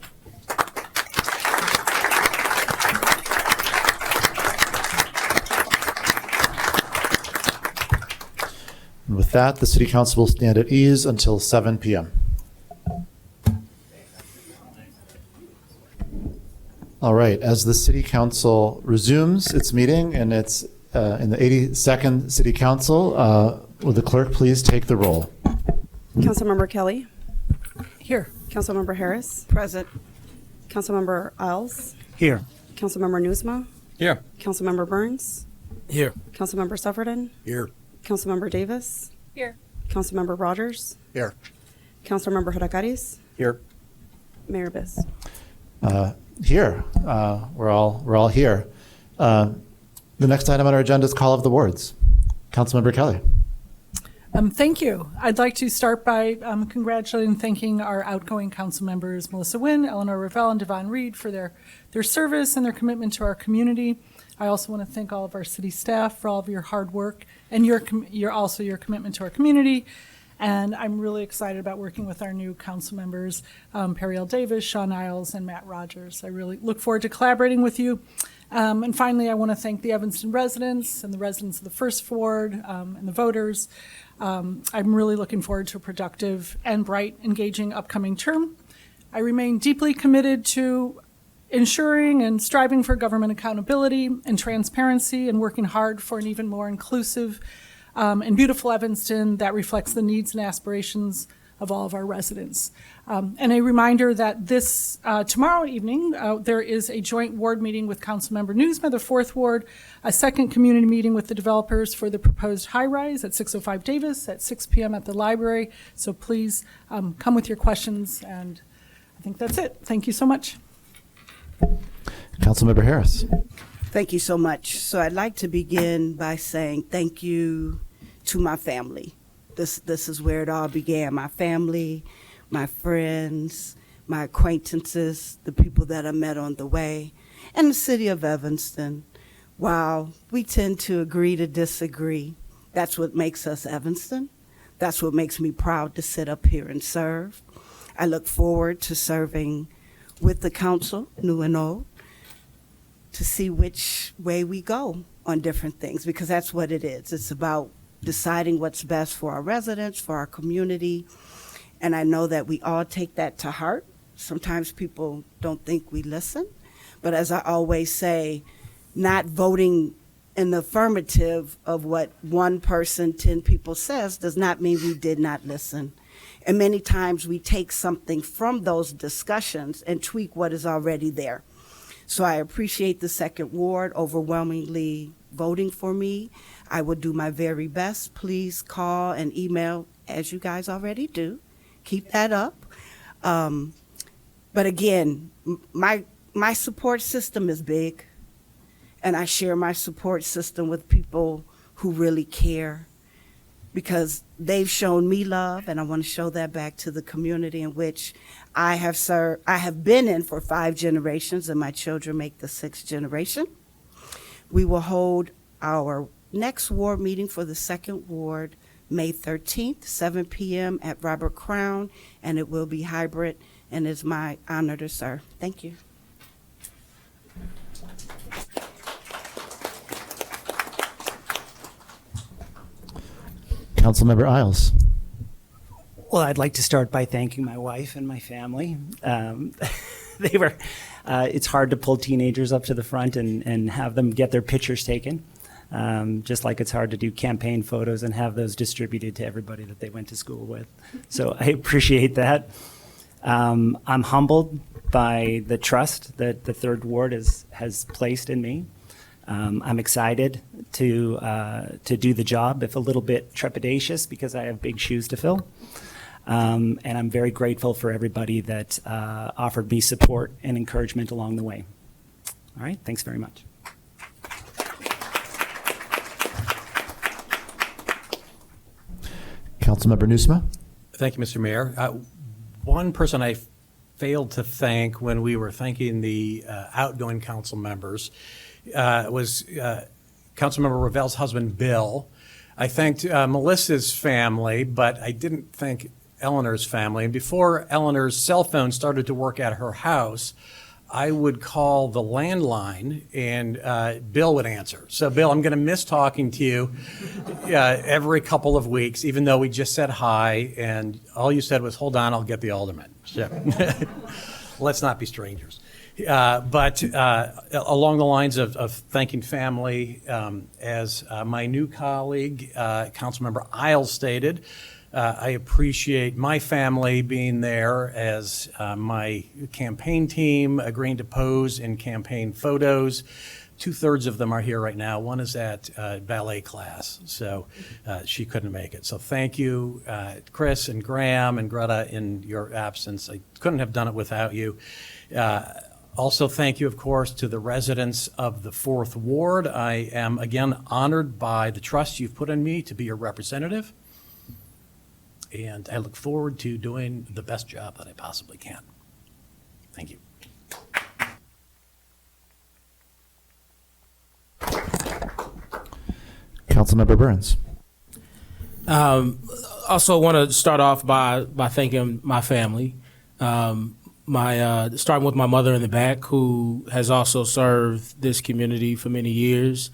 And with that, the City Council will stand at ease until 7 p.m. All right, as the City Council resumes its meeting, and it's in the 82nd City Council, will the clerk please take the roll? Councilmember Kelly. Here. Councilmember Harris. Present. Councilmember Isles. Here. Councilmember Newsma. Here. Councilmember Burns. Here. Councilmember Sufferton. Here. Councilmember Davis. Here. Councilmember Rogers. Here. Councilmember Hadakaris. Here. Mayor Biss. Here, we're all here. The next item on our agenda is call of the wards. Councilmember Kelly. Thank you. I'd like to start by congratulating and thanking our outgoing council members, Melissa Wynne, Eleanor, Revelle, and Devon Reid for their service and their commitment to our community. I also want to thank all of our city staff for all of your hard work and your commitment to our community. And I'm really excited about working with our new council members, Periel Davis, Sean Isles, and Matt Rogers. I really look forward to collaborating with you. And finally, I want to thank the Evanston residents and the residents of the First Ward and the voters. I'm really looking forward to a productive and bright, engaging upcoming term. I remain deeply committed to ensuring and striving for government accountability and transparency and working hard for an even more inclusive and beautiful Evanston that reflects the needs and aspirations of all of our residents. And a reminder that this tomorrow evening, there is a joint ward meeting with Councilmember Newsma, the 4th Ward, a second community meeting with the developers for the proposed high-rise at 605 Davis at 6 p.m. at the library. So please come with your questions, and I think that's it. Thank you so much. Councilmember Harris. Thank you so much. So I'd like to begin by saying thank you to my family. This is where it all began. My family, my friends, my acquaintances, the people that I met on the way, and the city of Evanston. While we tend to agree to disagree, that's what makes us Evanston. That's what makes me proud to sit up here and serve. I look forward to serving with the council, new and old, to see which way we go on different things, because that's what it is. It's about deciding what's best for our residents, for our community, and I know that we all take that to heart. Sometimes people don't think we listen, but as I always say, not voting in the affirmative of what one person, 10 people says does not mean we did not listen. And many times we take something from those discussions and tweak what is already there. So I appreciate the Second Ward overwhelmingly voting for me. I will do my very best. Please call and email, as you guys already do. Keep that up. But again, my support system is big, and I share my support system with people who really care, because they've shown me love, and I want to show that back to the community in which I have served. I have been in for 5 generations, and my children make the 6th generation. We will hold our next ward meeting for the Second Ward May 13th, 7 p.m. at Robert Crown, and it will be hybrid, and it's my honor to serve. Thank you. Councilmember Isles. Well, I'd like to start by thanking my wife and my family. They were. It's hard to pull teenagers up to the front and have them get their pictures taken, just like it's hard to do campaign photos and have those distributed to everybody that they went to school with. So I appreciate that. I'm humbled by the trust that the Third Ward has placed in me. I'm excited to do the job, if a little bit trepidatious, because I have big shoes to fill. And I'm very grateful for everybody that offered me support and encouragement along the way. All right, thanks very much. Councilmember Nusma. Thank you, Mr. Mayor. One person I failed to thank when we were thanking the outgoing council members was Councilmember Revelle's husband, Bill. I thanked Melissa's family, but I didn't thank Eleanor's family. And before Eleanor's cell phone started to work at her house, I would call the landline and Bill would answer. So Bill, I'm going to miss talking to you every couple of weeks, even though we just said hi and all you said was, hold on, I'll get the alderman. So, let's not be strangers. But along the lines of thanking family, as my new colleague, Councilmember Isles stated, I appreciate my family being there as my campaign team agreeing to pose in campaign photos. 2/3 of them are here right now. One is at ballet class, so she couldn't make it. So thank you, Chris and Graham and Greta, in your absence. I couldn't have done it without you. Also, thank you, of course, to the residents of the 4th Ward. I am, again, honored by the trust you've put in me to be your representative. And I look forward to doing the best job that I possibly can. Thank you. Councilmember Burns. Also want to start off by thanking my family. Starting with my mother in the back, who has also served this community for many years.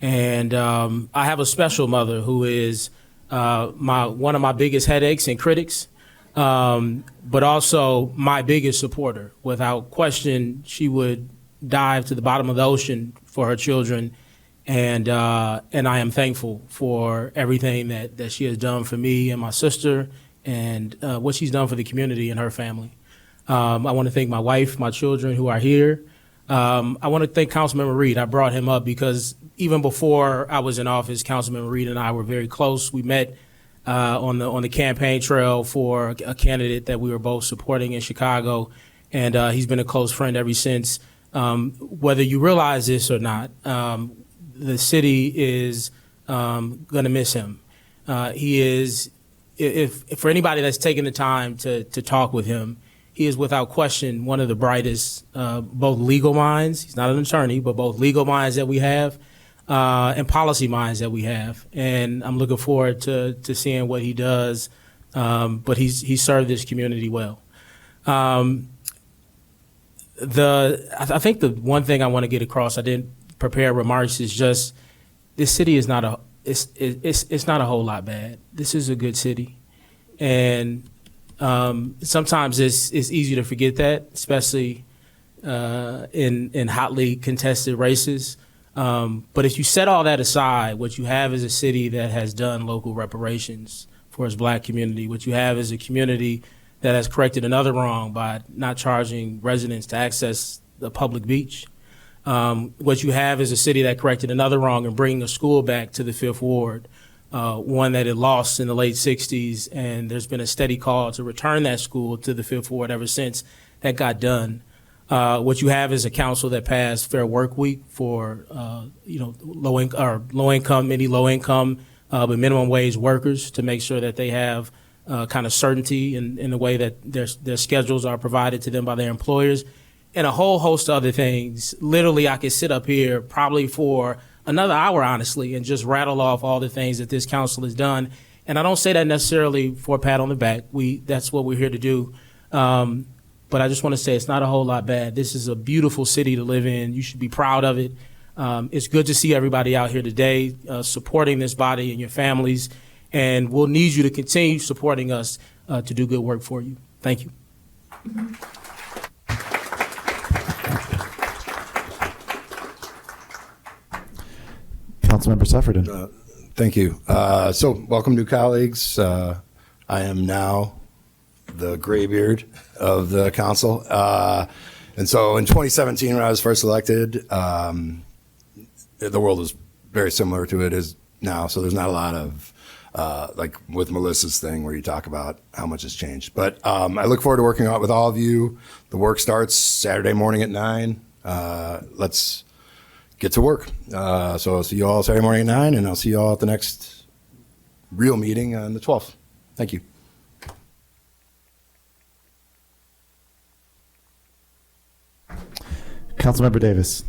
And I have a special mother who is one of my biggest headaches and critics, but also my biggest supporter. Without question, she would dive to the bottom of the ocean for her children, and I am thankful for everything that she has done for me and my sister, and what she's done for the community and her family. I want to thank my wife, my children who are here. I want to thank Councilmember Reid. I brought him up because even before I was in office, Councilmember Reid and I were very close. We met on the campaign trail for a candidate that we were both supporting in Chicago, and he's been a close friend ever since. Whether you realize this or not, the city is going to miss him. He is, if for anybody that's taken the time to talk with him, he is without question one of the brightest, both legal minds, he's not an attorney, but both legal minds that we have, and policy minds that we have. And I'm looking forward to seeing what he does, but he served this community well. I think the one thing I want to get across, I didn't prepare remarks, is just this city is not it's not a whole lot bad. This is a good city, and sometimes it's easy to forget that, especially in hotly contested races. But if you set all that aside, what you have is a city that has done local reparations for its Black community. What you have is a community that has corrected another wrong by not charging residents to access the public beach. What you have is a city that corrected another wrong and bringing a school back to the Fifth Ward, one that it lost in the late 60s, and there's been a steady call to return that school to the Fifth Ward ever since that got done. What you have is a council that passed Fair Work Week for low income, but minimum wage workers, to make sure that they have kind of certainty in the way that their schedules are provided to them by their employers, and a whole host of other things. Literally, I could sit up here probably for another hour, honestly, and just rattle off all the things that this council has done. And I don't say that necessarily for a pat on the back. That's what we're here to do. But I just want to say it's not a whole lot bad. This is a beautiful city to live in. You should be proud of it. It's good to see everybody out here today supporting this body and your families. And we'll need you to continue supporting us to do good work for you. Thank you. Councilmember Sufferton. Thank you. So welcome, new colleagues. I am now the graybeard of the council. And so in 2017, when I was first elected, the world was very similar to it is now. So there's not a lot of, like with Melissa's thing where you talk about how much has changed. But I look forward to working out with all of you. The work starts Saturday morning at 9. Let's get to work. So I'll see you all Saturday morning at 9, and I'll see you all at the next real meeting on the 12th. Thank you. Councilmember Davis.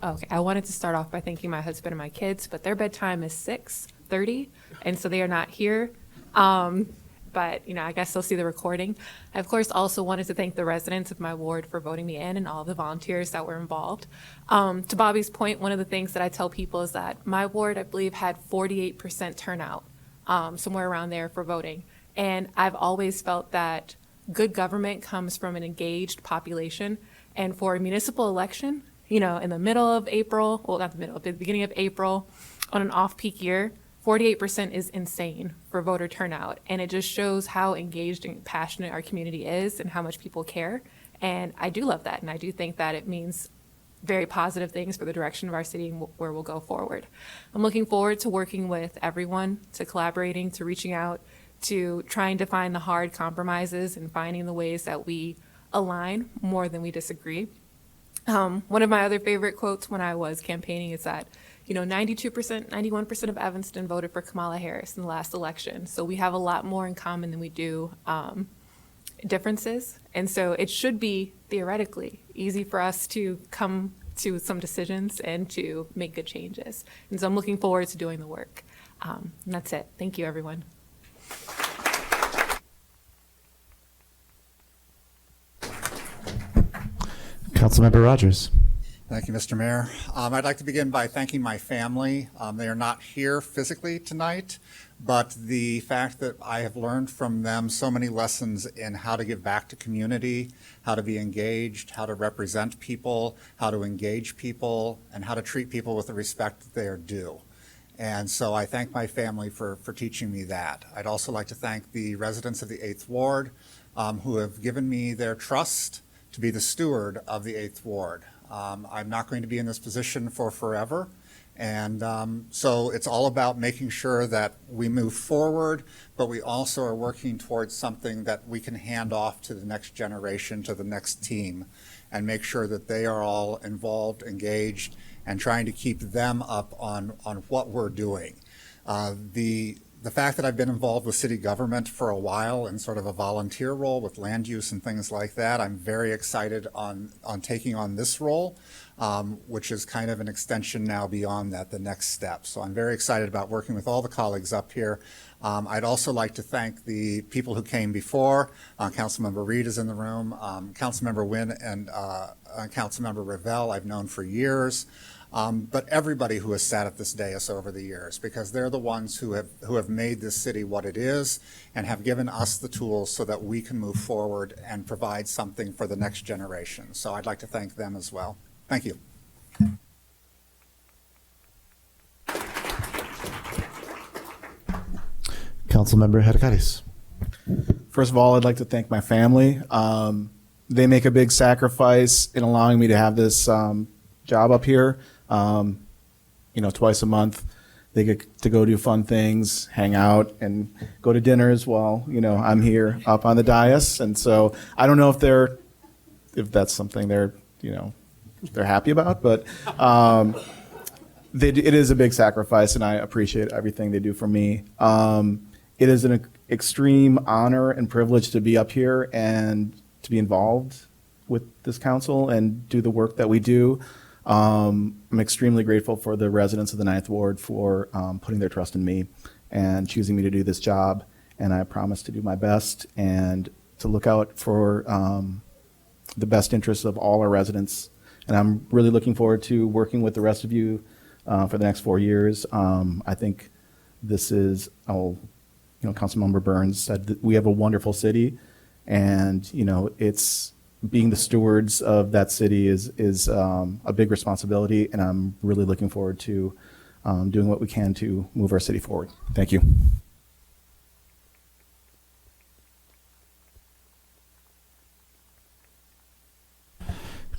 Okay, I wanted to start off by thanking my husband and my kids, but their bedtime is 6:30, and so they are not here. But I guess they'll see the recording. I, of course, also wanted to thank the residents of my ward for voting me in and all the volunteers that were involved. To Bobby's point, one of the things that I tell people is that my ward, I believe, had 48% turnout, somewhere around there for voting. And I've always felt that good government comes from an engaged population. And for a municipal election, in the middle of April, well, not the middle, but the beginning of April, on an off-peak year, 48% is insane for voter turnout. And it just shows how engaged and passionate our community is and how much people care. And I do love that. And I do think that it means very positive things for the direction of our city and where we'll go forward. I'm looking forward to working with everyone, to collaborating, to reaching out, to trying to find the hard compromises and finding the ways that we align more than we disagree. One of my other favorite quotes when I was campaigning is that 92%, 91% of Evanston voted for Kamala Harris in the last election. So we have a lot more in common than we do differences. And so it should be theoretically easy for us to come to some decisions and to make good changes. And so I'm looking forward to doing the work. And that's it. Thank you, everyone. Councilmember Rogers. Thank you, Mr. Mayor. I'd like to begin by thanking my family. They are not here physically tonight, but the fact that I have learned from them so many lessons in how to give back to community, how to be engaged, how to represent people, how to engage people, and how to treat people with the respect that they are due. And so I thank my family for teaching me that. I'd also like to thank the residents of the 8th Ward who have given me their trust to be the steward of the 8th Ward. I'm not going to be in this position for forever. And so it's all about making sure that we move forward, but we also are working towards something that we can hand off to the next generation, to the next team, and make sure that they are all involved, engaged, and trying to keep them up on what we're doing. The The fact that I've been involved with city government for a while in sort of a volunteer role with land use and things like that, I'm very excited on taking on this role, which is kind of an extension now beyond that, the next step. So I'm very excited about working with all the colleagues up here. I'd also like to thank the people who came before. Councilmember Reid is in the room. Councilmember Wynne and Councilmember Revelle I've known for years. But everybody who has sat at this dais over the years, because they're the ones who have made this city what it is and have given us the tools so that we can move forward and provide something for the next generation. So I'd like to thank them as well. Thank you. Councilmember Hadakaris. First of all, I'd like to thank my family. They make a big sacrifice in allowing me to have this job up here. Twice a month, they get to go do fun things, hang out, and go to dinners while, I'm here up on the dais. And so I don't know if that's something they're happy about, but it is a big sacrifice, and I appreciate everything they do for me. It is an extreme honor and privilege to be up here and to be involved with this council and do the work that we do. I'm extremely grateful for the residents of the Ninth Ward for putting their trust in me and choosing me to do this job. And I promise to do my best and to look out for the best interests of all our residents. And I'm really looking forward to working with the rest of you for the next 4 years. I think this is, Councilmember Burns said that we have a wonderful city, and it's being the stewards of that city is a big responsibility, and I'm really looking forward to doing what we can to move our city forward. Thank you.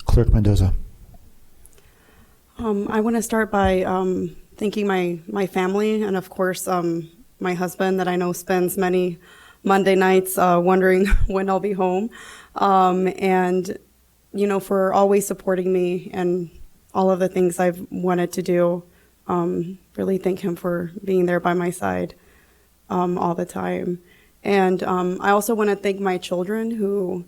Clerk Mendoza. I want to start by thanking my family, and of course my husband that I know spends many Monday nights wondering when I'll be home, and for always supporting me and all of the things I've wanted to do. Really thank him for being there by my side all the time. And I also want to thank my children who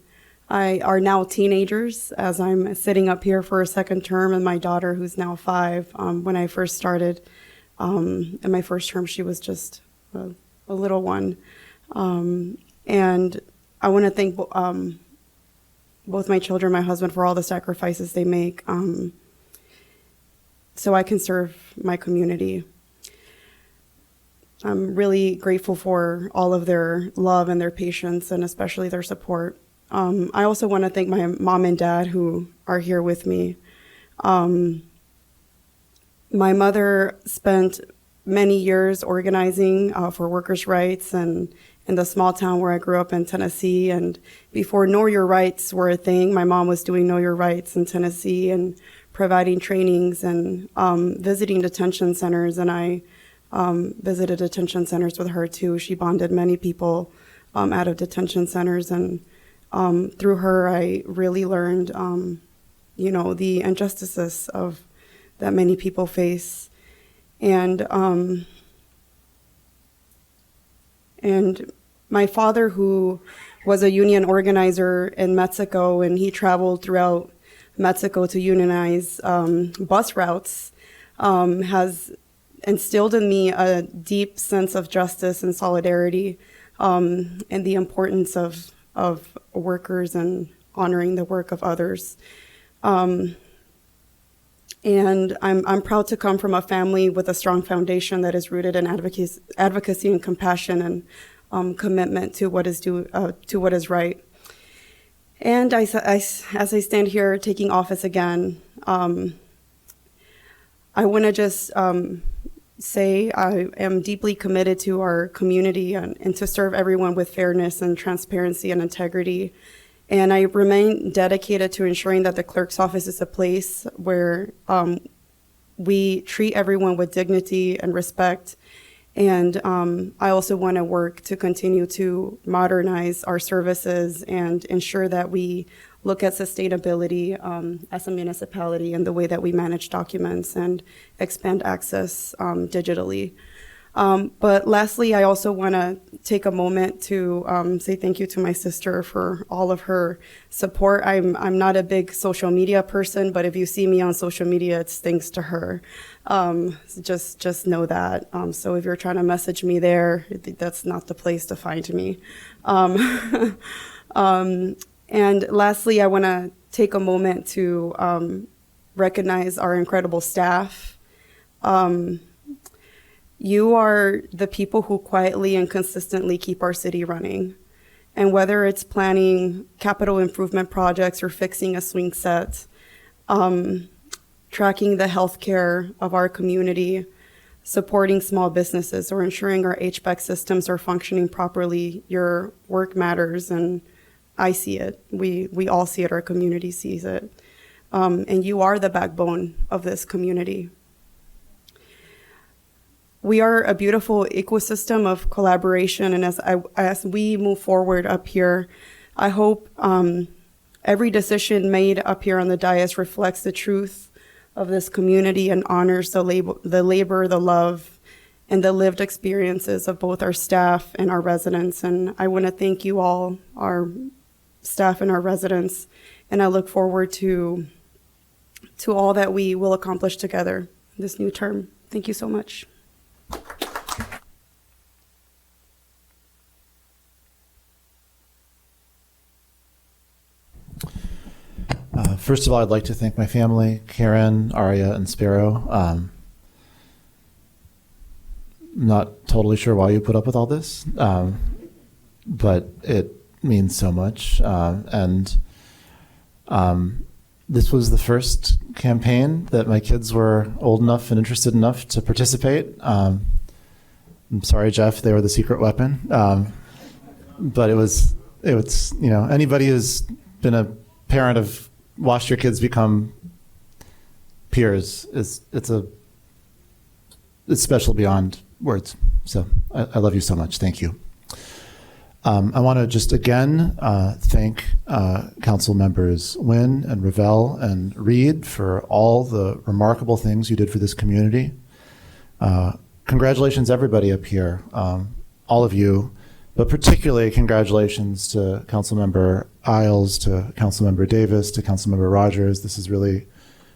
are now teenagers, as I'm sitting up here for a second term, and my daughter who's now 5. When I first started in my first term, she was just a little one. And I want to thank both my children, my husband, for all the sacrifices they make so I can serve my community. I'm really grateful for all of their love and their patience, and especially their support. I also want to thank my mom and dad who are here with me. My mother spent many years organizing for workers' rights and in the small town where I grew up in Tennessee. And before Know Your Rights were a thing, my mom was doing Know Your Rights in Tennessee and providing trainings and visiting detention centers. And I visited detention centers with her too. She bonded many people out of detention centers. And through her, I really learned, the injustices that many people face. And my father, who was a union organizer in Mexico, and he traveled throughout Mexico to unionize bus routes, has instilled in me a deep sense of justice and solidarity, and the importance of workers and honoring the work of others. And I'm proud to come from a family with a strong foundation that is rooted in advocacy and compassion and commitment to what is right. And as I stand here taking office again, I want to just say I am deeply committed to our community and to serve everyone with fairness and transparency and integrity. And I remain dedicated to ensuring that the clerk's office is a place where we treat everyone with dignity and respect. And I also want to work to continue to modernize our services and ensure that we look at sustainability as a municipality in the way that we manage documents and expand access digitally. But lastly, I also want to take a moment to say thank you to my sister for all of her support. I'm not a big social media person, but if you see me on social media, it's thanks to her. Just know that. So if you're trying to message me there, that's not the place to find me. And lastly, I want to take a moment to recognize our incredible staff. You are the people who quietly and consistently keep our city running. And whether it's planning capital improvement projects or fixing a swing set, tracking the healthcare of our community, supporting small businesses, or ensuring our HVAC systems are functioning properly, your work matters, and I see it. We all see it. Our community sees it. And you are the backbone of this community. We are a beautiful ecosystem of collaboration, and as we move forward up here, I hope every decision made up here on the dais reflects the truth of this community and honors the labor, the love, and the lived experiences of both our staff and our residents. And I want to thank you all, our staff and our residents, and I look forward to all that we will accomplish together this new term. Thank you so much. First of all, I'd like to thank my family, Karen, Aria, and Sparrow. I'm not totally sure why you put up with all this, but it means so much. This was the first campaign that my kids were old enough and interested enough to participate. I'm sorry, Jeff, they were the secret weapon. But it was, anybody who's been a parent of watched your kids become peers, it's special beyond words. So I love you so much. Thank you. I want to just again thank Council members Wynne and Revelle and Reid for all the remarkable things you did for this community. Congratulations, everybody up here, all of you, but particularly congratulations to Councilmember Isles, to Councilmember Davis, to Councilmember Rogers. This is really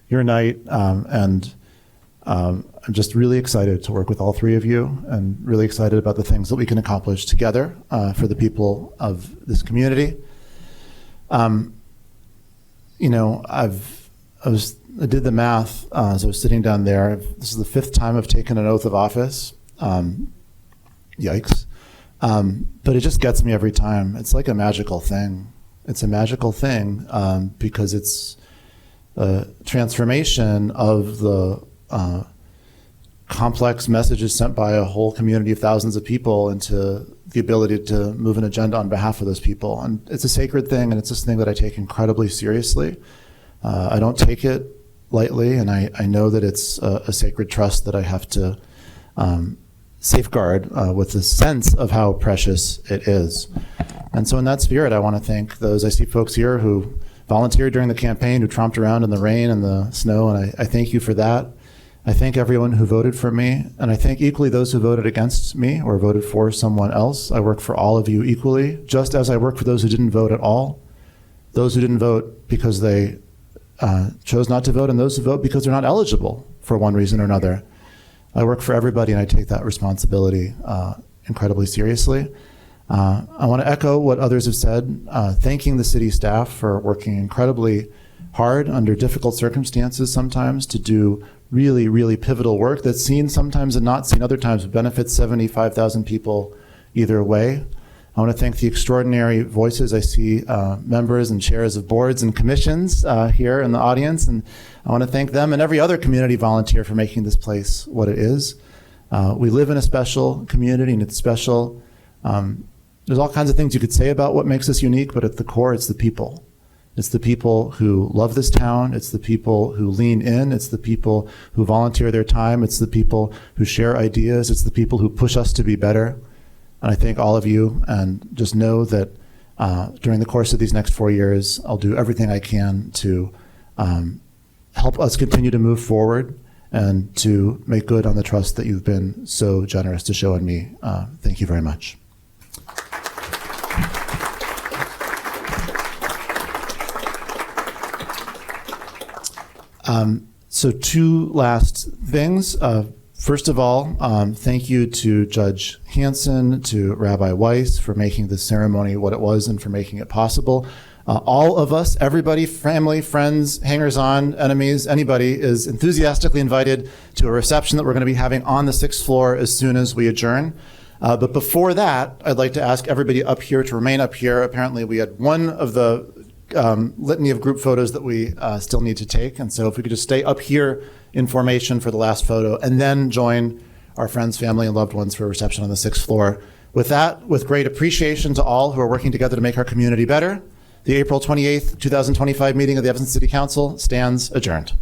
your night, and I'm just really excited to work with all three of you and really excited about the things that we can accomplish together for the people of this community. I did the math as I was sitting down there. This is the 5th time I've taken an oath of office. Yikes. But it just gets me every time. It's like a magical thing. It's a magical thing because it's a transformation of the complex messages sent by a whole community of thousands of people into the ability to move an agenda on behalf of those people. And it's a sacred thing, and it's this thing that I take incredibly seriously. I don't take it lightly, and I know that it's a sacred trust that I have to safeguard with the sense of how precious it is. And so in that spirit, I want to thank those. I see folks here who volunteered during the campaign, who tromped around in the rain and the snow, and I thank you for that. I thank everyone who voted for me, and I thank equally those who voted against me or voted for someone else. I work for all of you equally, just as I work for those who didn't vote at all, those who didn't vote because they chose not to vote, and those who vote because they're not eligible for one reason or another. I work for everybody, and I take that responsibility incredibly seriously. I want to echo what others have said, thanking the city staff for working incredibly hard under difficult circumstances sometimes to do really, really pivotal work that's seen sometimes and not seen other times, but benefits 75,000 people either way. I want to thank the extraordinary voices. I see members and chairs of boards and commissions here in the audience, and I want to thank them and every other community volunteer for making this place what it is. We live in a special community, and it's special. There's all kinds of things you could say about what makes us unique, but at the core, it's the people. It's the people who love this town. It's the people who lean in. It's the people who volunteer their time. It's the people who share ideas. It's the people who push us to be better. And I thank all of you, and just know that during the course of these next 4 years, I'll do everything I can to help us continue to move forward and to make good on the trust that you've been so generous to show in me. Thank you very much. So two last things. First of all, thank you to Judge Hanson, to Rabbi Weiss for making this ceremony what it was and for making it possible. All of us, everybody, family, friends, hangers-on, enemies, anybody is enthusiastically invited to a reception that we're going to be having on the 6th floor as soon as we adjourn. But before that, I'd like to ask everybody up here to remain up here. Apparently, we had one of the litany of group photos that we still need to take. And so if we could just stay up here in formation for the last photo and then join our friends, family, and loved ones for a reception on the 6th floor. With that, with great appreciation to all who are working together to make our community better, the April 28th, 2025 meeting of the Evanston City Council stands adjourned.